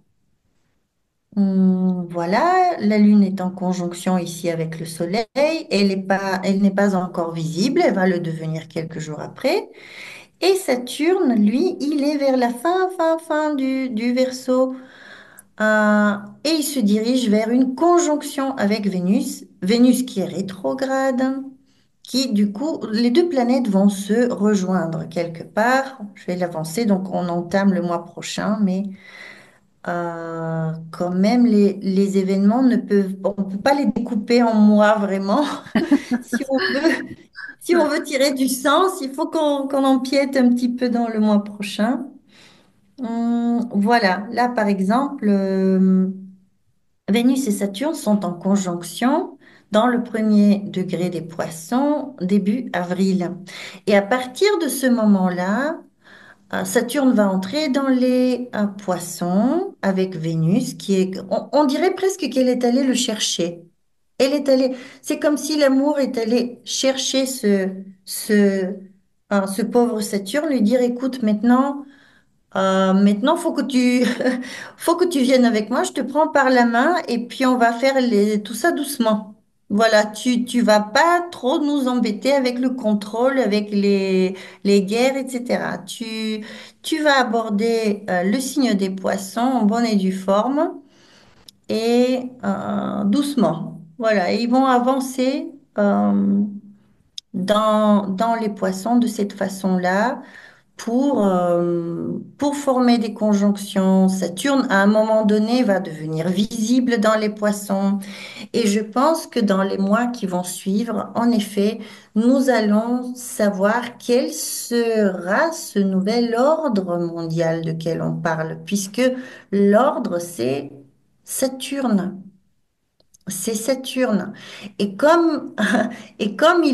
B: Voilà, la Lune est en conjonction ici avec le Soleil. Elle n'est pas encore visible, elle va le devenir quelques jours après. Et Saturne, lui, il est vers la fin du Verseau. Et il se dirige vers une conjonction avec Vénus. Vénus qui est rétrograde, qui du coup, les deux planètes vont se rejoindre quelque part. Je vais l'avancer, donc on entame le mois prochain, mais quand même, les événements ne peuvent, on peut pas les découper en mois vraiment. Si on veut, si on veut tirer du sens, il faut qu'on empiète un petit peu dans le mois prochain. Voilà, là par exemple, Vénus et Saturne sont en conjonction dans le premier degré des Poissons, début avril. Et à partir de ce moment-là, Saturne va entrer dans les poissons avec Vénus, on dirait presque qu'elle est allée le chercher. Elle est allée, c'est comme si l'amour est allé chercher ce pauvre Saturne, lui dire, écoute, maintenant, faut que tu viennes avec moi. Je te prends par la main et puis on va faire tout ça doucement. Voilà, tu vas pas trop nous embêter avec le contrôle, avec les guerres, etc. Tu vas aborder le signe des poissons en bonne et due forme et doucement. Voilà, et ils vont avancer dans les poissons de cette façon-là pour former des conjonctions. Saturne, à un moment donné, va devenir visible dans les poissons. Et je pense que dans les mois qui vont suivre, en effet, nous allons savoir quel sera ce nouvel ordre mondial de quel on parle, puisque l'ordre, c'est Saturne. C'est Saturne. Et comme, et comme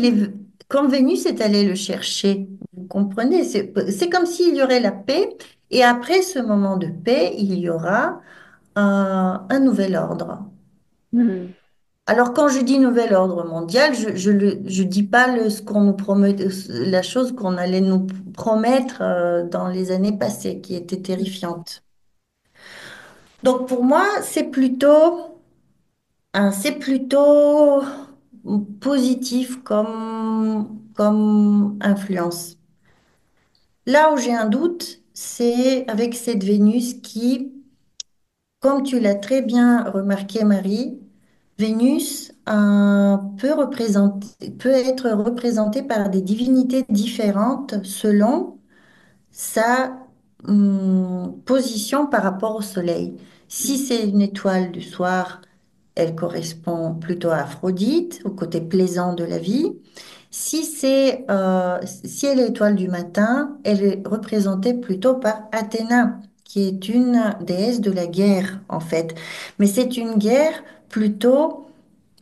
B: comme Vénus est allée le chercher, vous comprenez, c'est comme s'il y aurait la paix, et après ce moment de paix, il y aura un nouvel ordre.
A: Mhm.
B: Alors, quand je dis nouvel ordre mondial, je dis pas ce qu'on nous promet, la chose qu'on allait nous promettre dans les années passées, qui était terrifiante. Donc, pour moi, c'est plutôt positif comme influence. Là où j'ai un doute, c'est avec cette Vénus qui, comme tu l'as très bien remarqué, Marie, Vénus peut être représentée par des divinités différentes selon sa position par rapport au Soleil. Si c'est une étoile du soir, elle correspond plutôt à Aphrodite, au côté plaisant de la vie. Si elle est étoile du matin, elle est représentée plutôt par Athéna, qui est une déesse de la guerre, en fait. Mais c'est une guerre plutôt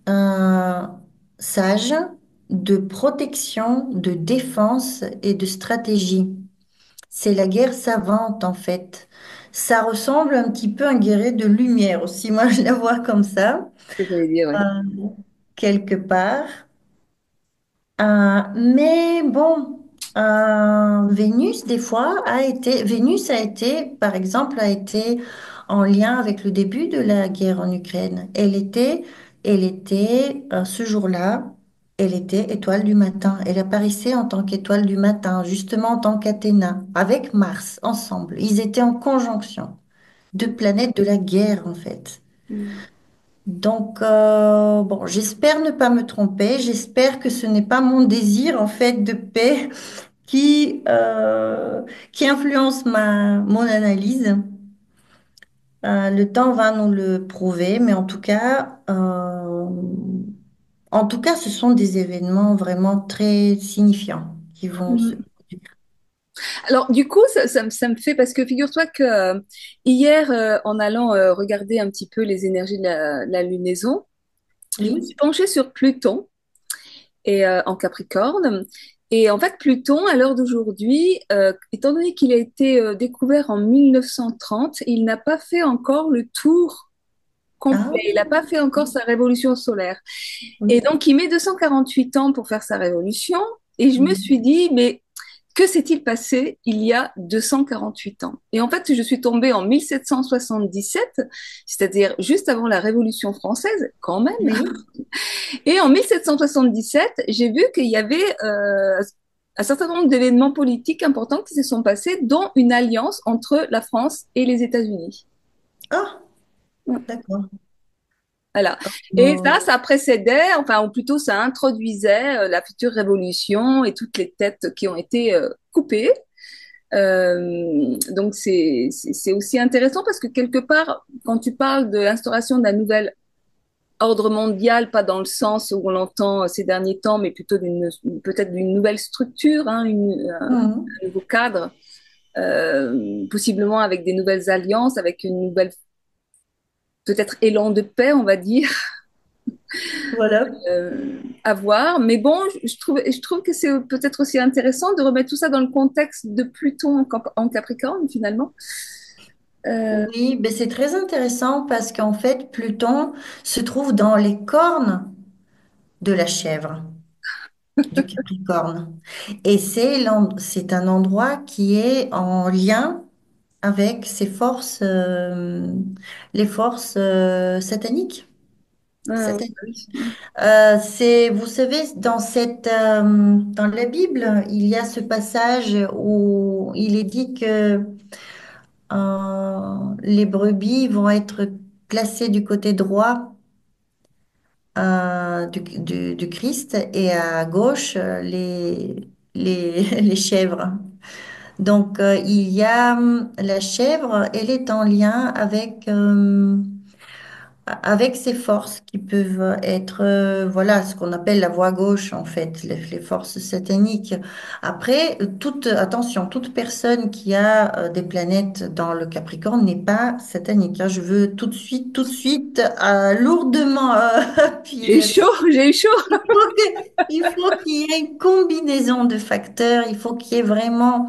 B: euh, sage, de protection, de défense et de stratégie. C'est la guerre savante, en fait. Ça ressemble un petit peu à un guerrier de lumière aussi. Moi, je la vois comme ça,
A: Ce que j'allais dire,
B: euh,
A: ouais.
B: quelque part. Mais bon, Vénus a été, par exemple, a été en lien avec le début de la guerre en Ukraine. Ce jour-là, elle était étoile du matin. Elle apparaissait en tant qu'étoile du matin, justement en tant qu'Athéna, avec Mars, ensemble. Ils étaient en conjonction, deux planètes de la guerre, en fait.
A: Mhm.
B: Donc, bon, j'espère ne pas me tromper. J'espère que ce n'est pas mon désir, en fait, de paix qui influence mon analyse. Le temps va nous le prouver, mais en tout cas, ce sont des événements vraiment très signifiants qui vont se
A: Mhm. Alors, du coup, ça me fait, parce que figure-toi que hier, en allant regarder un petit peu les énergies de la lunaison, je me
B: Oui.
A: suis penchée sur Pluton et en Capricorne. Et en fait, Pluton, à l'heure d'aujourd'hui, étant donné qu'il a été découvert en 1930, il n'a pas fait encore le tour complet.
B: Ah,
A: Il n'a pas fait encore sa révolution solaire. Et
B: oui.
A: donc, il met 248 ans pour faire sa révolution. Et je me suis dit, mais que s'est-il passé il y a 248 ans? Et en fait, je suis tombée en 1777, c'est-à-dire juste avant la Révolution française, quand même.
B: Oui.
A: Et en 1777, j'ai vu qu'il y avait un certain nombre d'événements politiques importants qui se sont passés, dont une alliance entre la France et les États-Unis.
B: Ah,
A: Ouais.
B: d'accord.
A: Voilà. Et
B: Euh,
A: ça précédait, enfin, ou plutôt ça introduisait la future révolution et toutes les têtes qui ont été coupées. Donc c'est aussi intéressant parce que quelque part, quand tu parles de l'instauration d'un nouvel ordre mondial, pas dans le sens où on l'entend ces derniers temps, mais plutôt peut-être d'une nouvelle structure, hein,
B: mhm.
A: un nouveau cadre, possiblement avec des nouvelles alliances, avec une nouvelle peut-être élan de paix, on va dire.
B: Voilà.
A: À voir. Mais bon, je trouve que c'est peut-être aussi intéressant de remettre tout ça dans le contexte de Pluton en Capricorne, finalement. Euh,
B: Oui, ben c'est très intéressant parce qu'en fait, Pluton se trouve dans les cornes de la chèvre, du Capricorne. Et c'est un endroit qui est en lien avec ces forces, les forces sataniques.
A: oui.
B: Vous savez, dans la Bible, il y a ce passage où il est dit que les brebis vont être placées du côté droit du Christ et à gauche les chèvres. Donc, il y a la chèvre, elle est en lien avec ces forces qui peuvent être, voilà, ce qu'on appelle la voie gauche, en fait, les forces sataniques. Après, attention, toute personne qui a des planètes dans le Capricorne n'est pas satanique, hein. Je veux tout de suite, lourdement
A: J'ai eu
B: appuyer
A: chaud,
B: là-dessus.
A: j'ai eu chaud.
B: Il faut qu'il y ait une combinaison de facteurs, il faut qu'il y ait vraiment...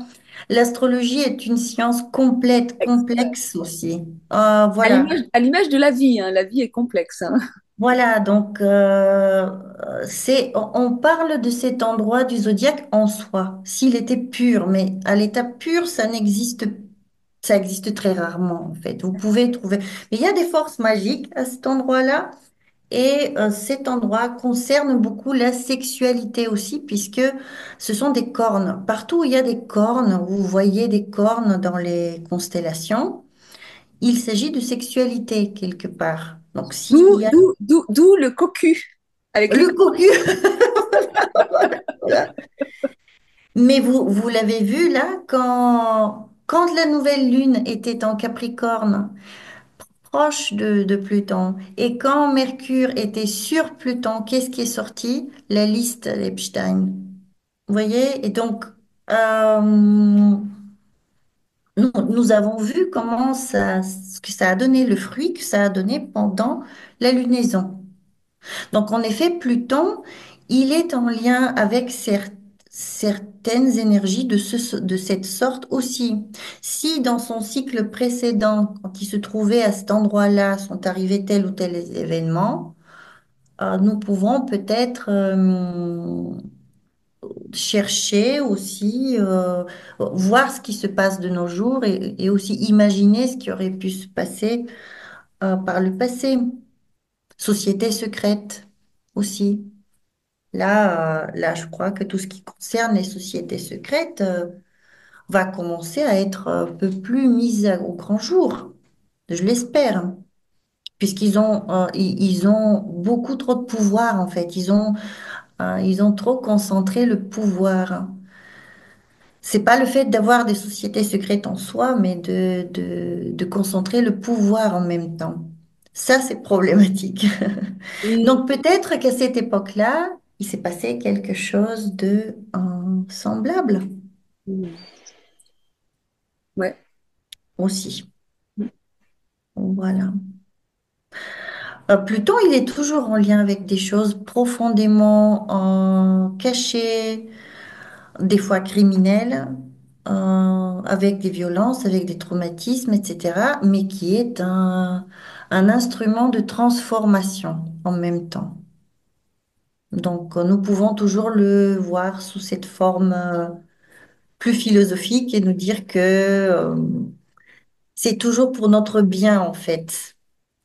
B: L'astrologie est une science complète, complexe aussi. Voilà.
A: À l'image de la vie, hein. La vie est complexe, hein.
B: Voilà, donc on parle de cet endroit du zodiaque en soi, s'il était pur, mais à l'état pur, ça existe très rarement en fait. Vous pouvez trouver, mais il y a des forces magiques à cet endroit-là, et cet endroit concerne beaucoup la sexualité aussi, puisque ce sont des cornes. Partout où il y a des cornes, vous voyez des cornes dans les constellations, il s'agit de sexualité quelque part. Donc s'il y a
A: D'où le cocu avec les
B: le cocu. Voilà, voilà. Mais vous l'avez vu là, quand la nouvelle lune était en Capricorne, proche de Pluton, et quand Mercure était sur Pluton, qu'est-ce qui est sorti? La liste Epstein. Vous voyez? Et donc, nous avons vu ce que ça a donné, le fruit que ça a donné pendant la lunaison. Donc, en effet, Pluton, il est en lien avec certaines énergies de cette sorte aussi. Si dans son cycle précédent, quand il se trouvait à cet endroit-là, sont arrivés tel ou tel événement, nous pouvons peut-être chercher aussi, voir ce qui se passe de nos jours et aussi imaginer ce qui aurait pu se passer par le passé. Société secrète aussi. Là, je crois que tout ce qui concerne les sociétés secrètes va commencer à être un peu plus mis au grand jour. Je l'espère, puisqu'ils ont beaucoup trop de pouvoir en fait. Ils ont trop concentré le pouvoir. C'est pas le fait d'avoir des sociétés secrètes en soi, mais de concentrer le pouvoir en même temps. Ça, c'est problématique.
A: Oui.
B: Donc peut-être qu'à cette époque-là, il s'est passé quelque chose de semblable
A: Mm. Ouais.
B: aussi. Voilà. Pluton, il est toujours en lien avec des choses profondément cachées, des fois criminelles, avec des violences, avec des traumatismes, etc., mais qui est un instrument de transformation en même temps. Donc, nous pouvons toujours le voir sous cette forme plus philosophique et nous dire que c'est toujours pour notre bien, en fait.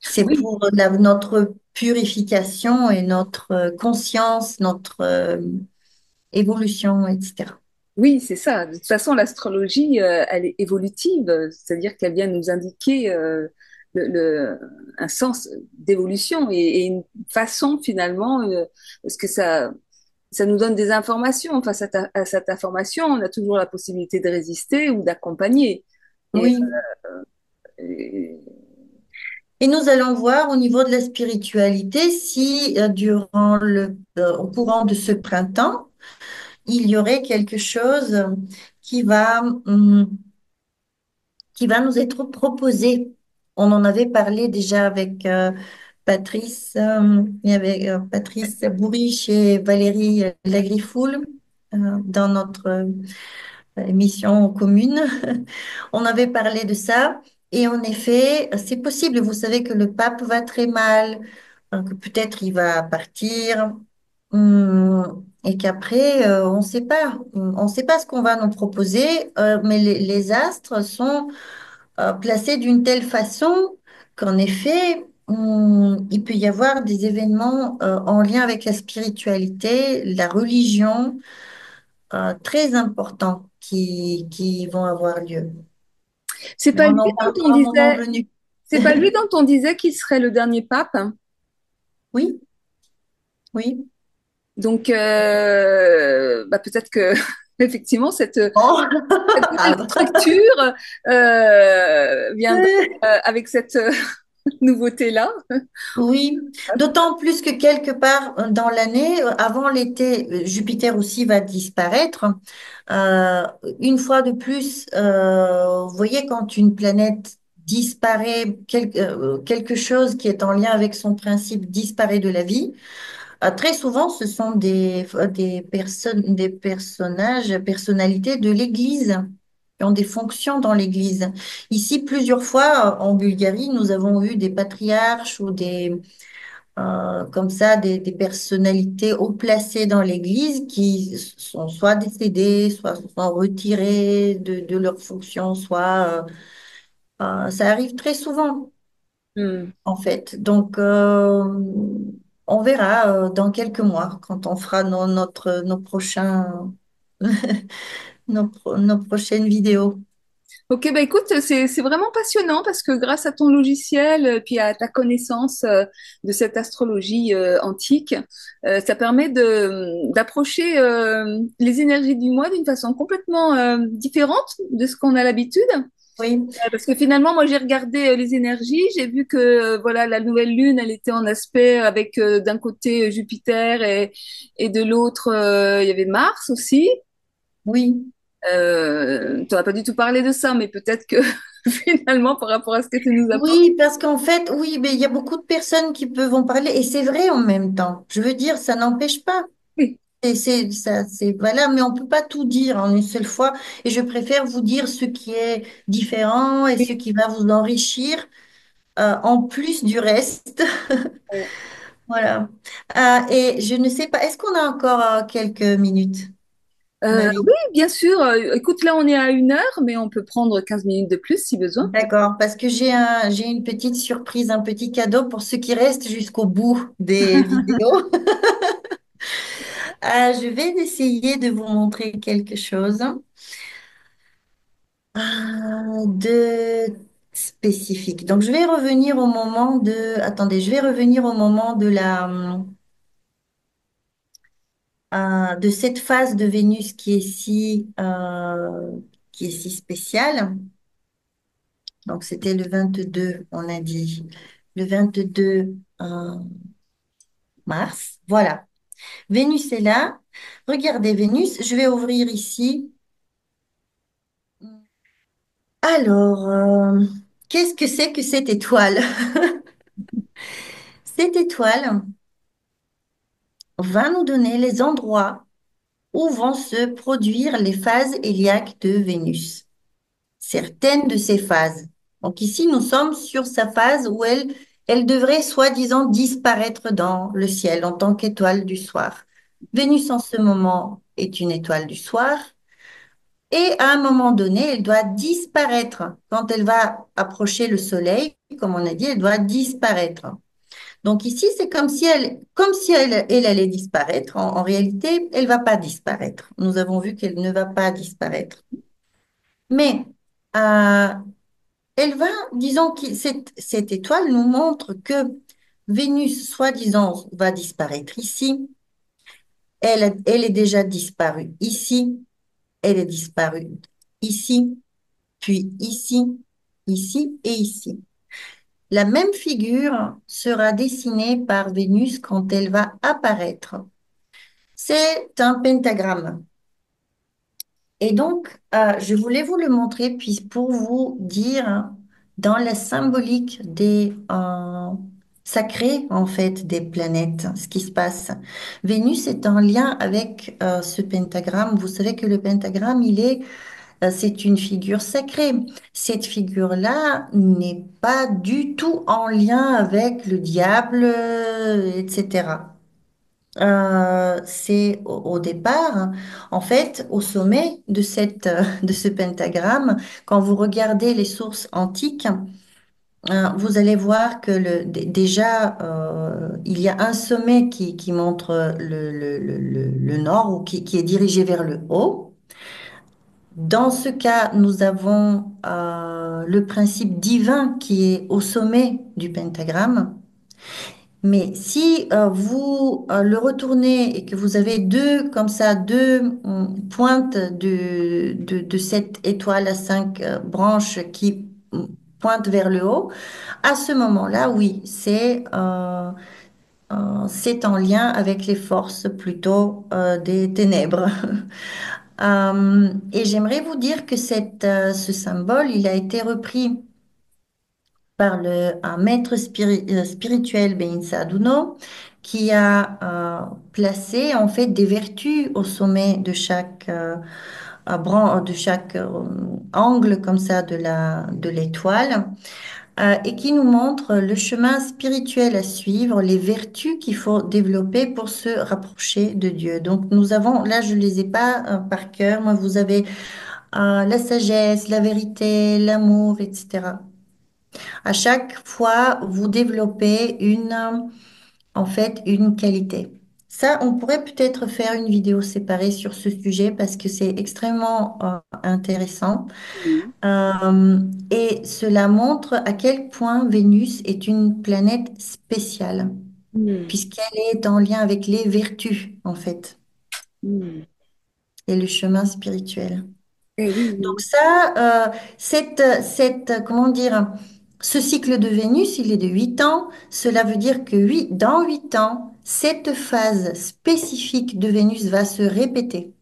B: C'est
A: Oui,
B: pour notre purification et notre conscience, notre évolution, etc.
A: oui, c'est ça. De toute façon, l'astrologie, elle est évolutive, c'est-à-dire qu'elle vient nous indiquer un sens d'évolution et une façon finalement, parce que ça nous donne des informations. Face à cette information, on a toujours la possibilité de résister ou d'accompagner. Et,
B: Oui.
A: et-
B: Et nous allons voir au niveau de la spiritualité si au courant de ce printemps, il y aurait quelque chose qui va, hum, qui va nous être proposé. On en avait parlé déjà avec Il y avait Patrice Bourriche et Valérie Lagrifoul dans notre émission commune. On avait parlé de ça. Et en effet, c'est possible. Vous savez que le pape va très mal, que peut-être il va partir, et qu'après, on ne sait pas. On ne sait pas ce qu'on va nous proposer, mais les astres sont placés d'une telle façon qu'en effet, il peut y avoir des événements en lien avec la spiritualité, la religion, très importants qui vont avoir lieu.
A: C'est
B: Mais
A: pas
B: on
A: lui
B: en
A: dont
B: parlera
A: on
B: au moment
A: disait,
B: venu.
A: c'est pas lui dont on disait qu'il serait le dernier pape.
B: Oui, oui.
A: Donc, bah, peut-être que effectivement
B: Oh,
A: cette
B: ah
A: nouvelle
B: bah.
A: structure viendra avec cette nouveauté-là.
B: Oui, d'autant plus que quelque part dans l'année, avant l'été, Jupiter aussi va disparaître. Euh, une fois de plus, vous voyez, quand une planète disparaît, quelque chose qui est en lien avec son principe disparaît de la vie, très souvent, ce sont des personnes, des personnages, personnalités de l'Église qui ont des fonctions dans l'Église. Ici, plusieurs fois, en Bulgarie, nous avons eu des patriarches ou comme ça, des personnalités haut placées dans l'Église qui sont soit décédées, soit sont retirées de leurs fonctions, ça arrive très souvent,
A: Hmm.
B: en fait. Donc, on verra dans quelques mois quand on fera nos prochains, nos prochaines vidéos.
A: Ok, bah écoute, c'est vraiment passionnant parce que grâce à ton logiciel, puis à ta connaissance de cette astrologie antique, ça permet d'approcher les énergies du mois d'une façon complètement différente de ce qu'on a l'habitude.
B: Oui,
A: Parce que finalement, moi, j'ai regardé les énergies, j'ai vu que voilà, la nouvelle lune, elle était en aspect avec d'un côté Jupiter et de l'autre, il y avait Mars aussi.
B: oui.
A: Tu n'auras pas du tout parlé de ça, mais peut-être que finalement, par rapport à ce que tu nous apportes.
B: Oui, parce qu'en fait, oui, mais il y a beaucoup de personnes qui peuvent en parler et c'est vrai en même temps. Je veux dire, ça n'empêche pas.
A: Oui,
B: Voilà, mais on peut pas tout dire en une seule fois. Et je préfère vous dire ce qui est différent et ce
A: oui.
B: qui va vous enrichir en plus du reste. Voilà. Et je ne sais pas, est-ce qu'on a encore quelques minutes, Marie?
A: Oui, bien sûr. Écoute, là, on est à 1 heure, mais on peut prendre 15 minutes de plus si besoin.
B: D'accord, parce que j'ai une petite surprise, un petit cadeau pour ceux qui restent jusqu'au bout des vidéos. Je vais essayer de vous montrer quelque chose de spécifique. Donc, je vais revenir au moment de... Attendez, je vais revenir au moment de cette phase de Vénus qui est si spéciale. Donc, c'était le 22, on a dit. Le 22 mars. Voilà. Vénus est là. Regardez Vénus. Je vais ouvrir ici. Alors, qu'est-ce que c'est que cette étoile? Cette étoile va nous donner les endroits où vont se produire les phases héliaques de Vénus. Certaines de ces phases. Donc ici, nous sommes sur sa phase où elle devrait soi-disant disparaître dans le ciel en tant qu'étoile du soir. Vénus en ce moment est une étoile du soir et à un moment donné, elle doit disparaître. Quand elle va approcher le soleil, comme on a dit, elle doit disparaître. Donc ici, c'est comme si elle allait disparaître. En réalité, elle va pas disparaître. Nous avons vu qu'elle ne va pas disparaître. Mais euh, elle va, disons que cette étoile nous montre que Vénus, soi-disant, va disparaître ici. Elle est déjà disparue ici. Elle est disparue ici, puis ici, ici et ici. La même figure sera dessinée par Vénus quand elle va apparaître. C'est un pentagramme. Et donc, je voulais vous le montrer puis pour vous dire dans la symbolique sacré en fait des planètes, ce qui se passe. Vénus est en lien avec ce pentagramme. Vous savez que le pentagramme, c'est une figure sacrée. Cette figure-là n'est pas du tout en lien avec le diable, etc. C'est au départ, en fait, au sommet de de ce pentagramme, quand vous regardez les sources antiques, vous allez voir que déjà, il y a un sommet qui montre le nord ou qui est dirigé vers le haut. Dans ce cas, nous avons le principe divin qui est au sommet du pentagramme. Mais si vous le retournez et que vous avez deux, comme ça, deux pointes de cette étoile à cinq branches qui pointent vers le haut, à ce moment-là, oui, c'est en lien avec les forces plutôt des ténèbres. Et j'aimerais vous dire que ce symbole, il a été repris par un maître spirituel, Bein Saduno, qui a placé en fait des vertus au sommet de de chaque angle comme ça de l'étoile, et qui nous montre le chemin spirituel à suivre, les vertus qu'il faut développer pour se rapprocher de Dieu. Donc nous avons, là je les ai pas par cœur, moi vous avez la sagesse, la vérité, l'amour, etc. À chaque fois, vous développez en fait, une qualité. Ça, on pourrait peut-être faire une vidéo séparée sur ce sujet parce que c'est extrêmement intéressant.
A: Oui.
B: Et cela montre à quel point Vénus est une planète spéciale,
A: Hmm.
B: puisqu'elle est en lien avec les vertus, en fait,
A: Hmm.
B: et le chemin spirituel.
A: Eh oui,
B: Donc
A: oui.
B: ça, comment dire, ce cycle de Vénus, il est de 8 ans. Cela veut dire que dans 8 ans, cette phase spécifique de Vénus va se répéter.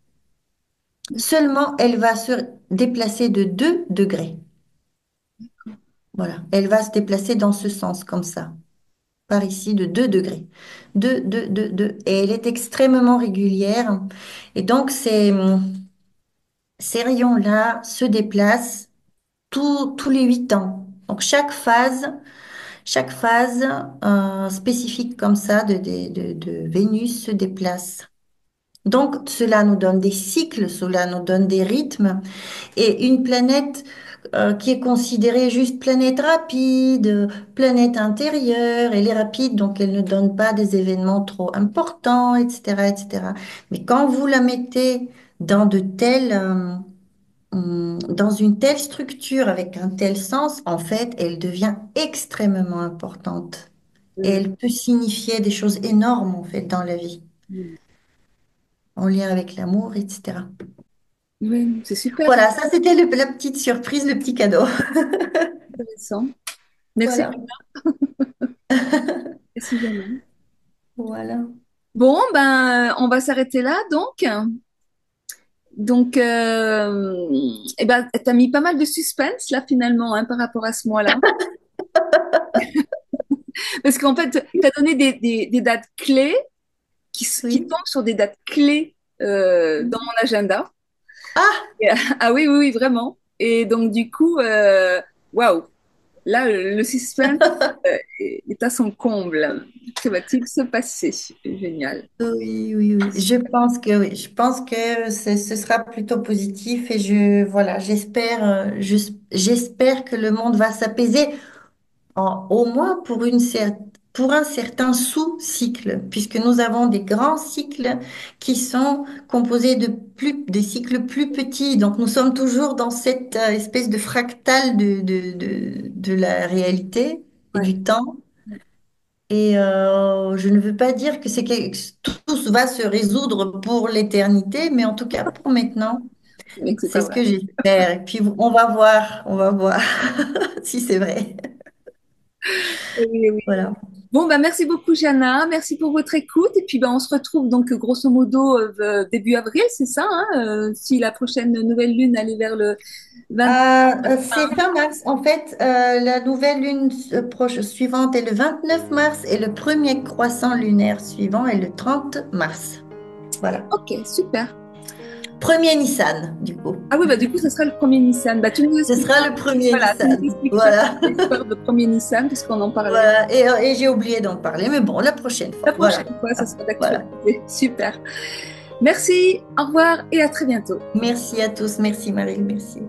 B: Seulement, elle va se déplacer de 2 degrés. Voilà, elle va se déplacer dans ce sens, comme ça, par ici, de 2 degrés. 2, 2, 2, 2. Et elle est extrêmement régulière. Et donc, ces rayons-là se déplacent tous les 8 ans. Donc chaque phase spécifique comme ça de Vénus se déplace. Donc cela nous donne des cycles, cela nous donne des rythmes. Et une planète qui est considérée juste planète rapide, planète intérieure, elle est rapide, donc elle ne donne pas des événements trop importants, etc., etc. Mais quand vous la mettez dans dans une telle structure, avec un tel sens, en fait, elle devient extrêmement importante. Et
A: Hmm.
B: elle peut signifier des choses énormes, en fait, dans la vie,
A: Hmm.
B: en lien avec l'amour, etc.
A: Oui, c'est super
B: Voilà, ça, c'était la petite surprise, le petit cadeau.
A: intéressant. Merci,
B: Voilà.
A: précisément.
B: Voilà.
A: Bon, ben, on va s'arrêter là, donc. Donc, eh ben, t'as mis pas mal de suspense, là, finalement, hein, par rapport à ce mois-là. Parce qu'en fait, t'as donné des dates clés qui
B: Oui.
A: tombent sur des dates clés dans mon agenda.
B: Ah,
A: Ah oui, oui, oui, vraiment. Et donc, du coup, waouh, là, le suspense est à son comble. Que va-t-il se passer? Génial.
B: oui, oui, oui. Je pense que oui. Je pense que ce sera plutôt positif et voilà, j'espère que le monde va s'apaiser. Au moins pour un certain sous-cycle, puisque nous avons des grands cycles qui sont composés des cycles plus petits. Donc nous sommes toujours dans cette espèce de fractal de la réalité et
A: Ouais,
B: du temps. Et je ne veux pas dire que tout va se résoudre pour l'éternité, mais en tout cas pour maintenant,
A: c'est bien que c'est
B: c'est
A: pas
B: ce
A: vrai.
B: que j'espère. Et puis on va voir si c'est vrai.
A: Oui, oui.
B: Voilà.
A: Bon, bah, merci beaucoup, Jana. Merci pour votre écoute. Et puis, bah, on se retrouve donc grosso modo début avril, c'est ça, hein, si la prochaine nouvelle lune allait vers le 20.
B: C'est fin mars. En fait, la nouvelle lune suivante est le 29 mars et le premier croissant lunaire suivant est le 30 mars. Voilà.
A: Ok, super.
B: Premier Nissan, du coup.
A: Ah oui, bah, du coup, ce sera le premier Nissan. Bah, tu nous
B: Ce
A: expliqueras,
B: sera le premier
A: voilà, tu nous
B: Nissan.
A: expliqueras
B: Voilà.
A: l'histoire de premier Nissan, puisqu'on en parlait.
B: Voilà. Et j'ai oublié d'en parler, mais bon, la prochaine
A: La
B: fois. Voilà.
A: prochaine fois, ce sera
B: Voilà.
A: d'actualité. Super. Merci, au revoir et à très bientôt.
B: Merci à tous. Merci Marie. Merci.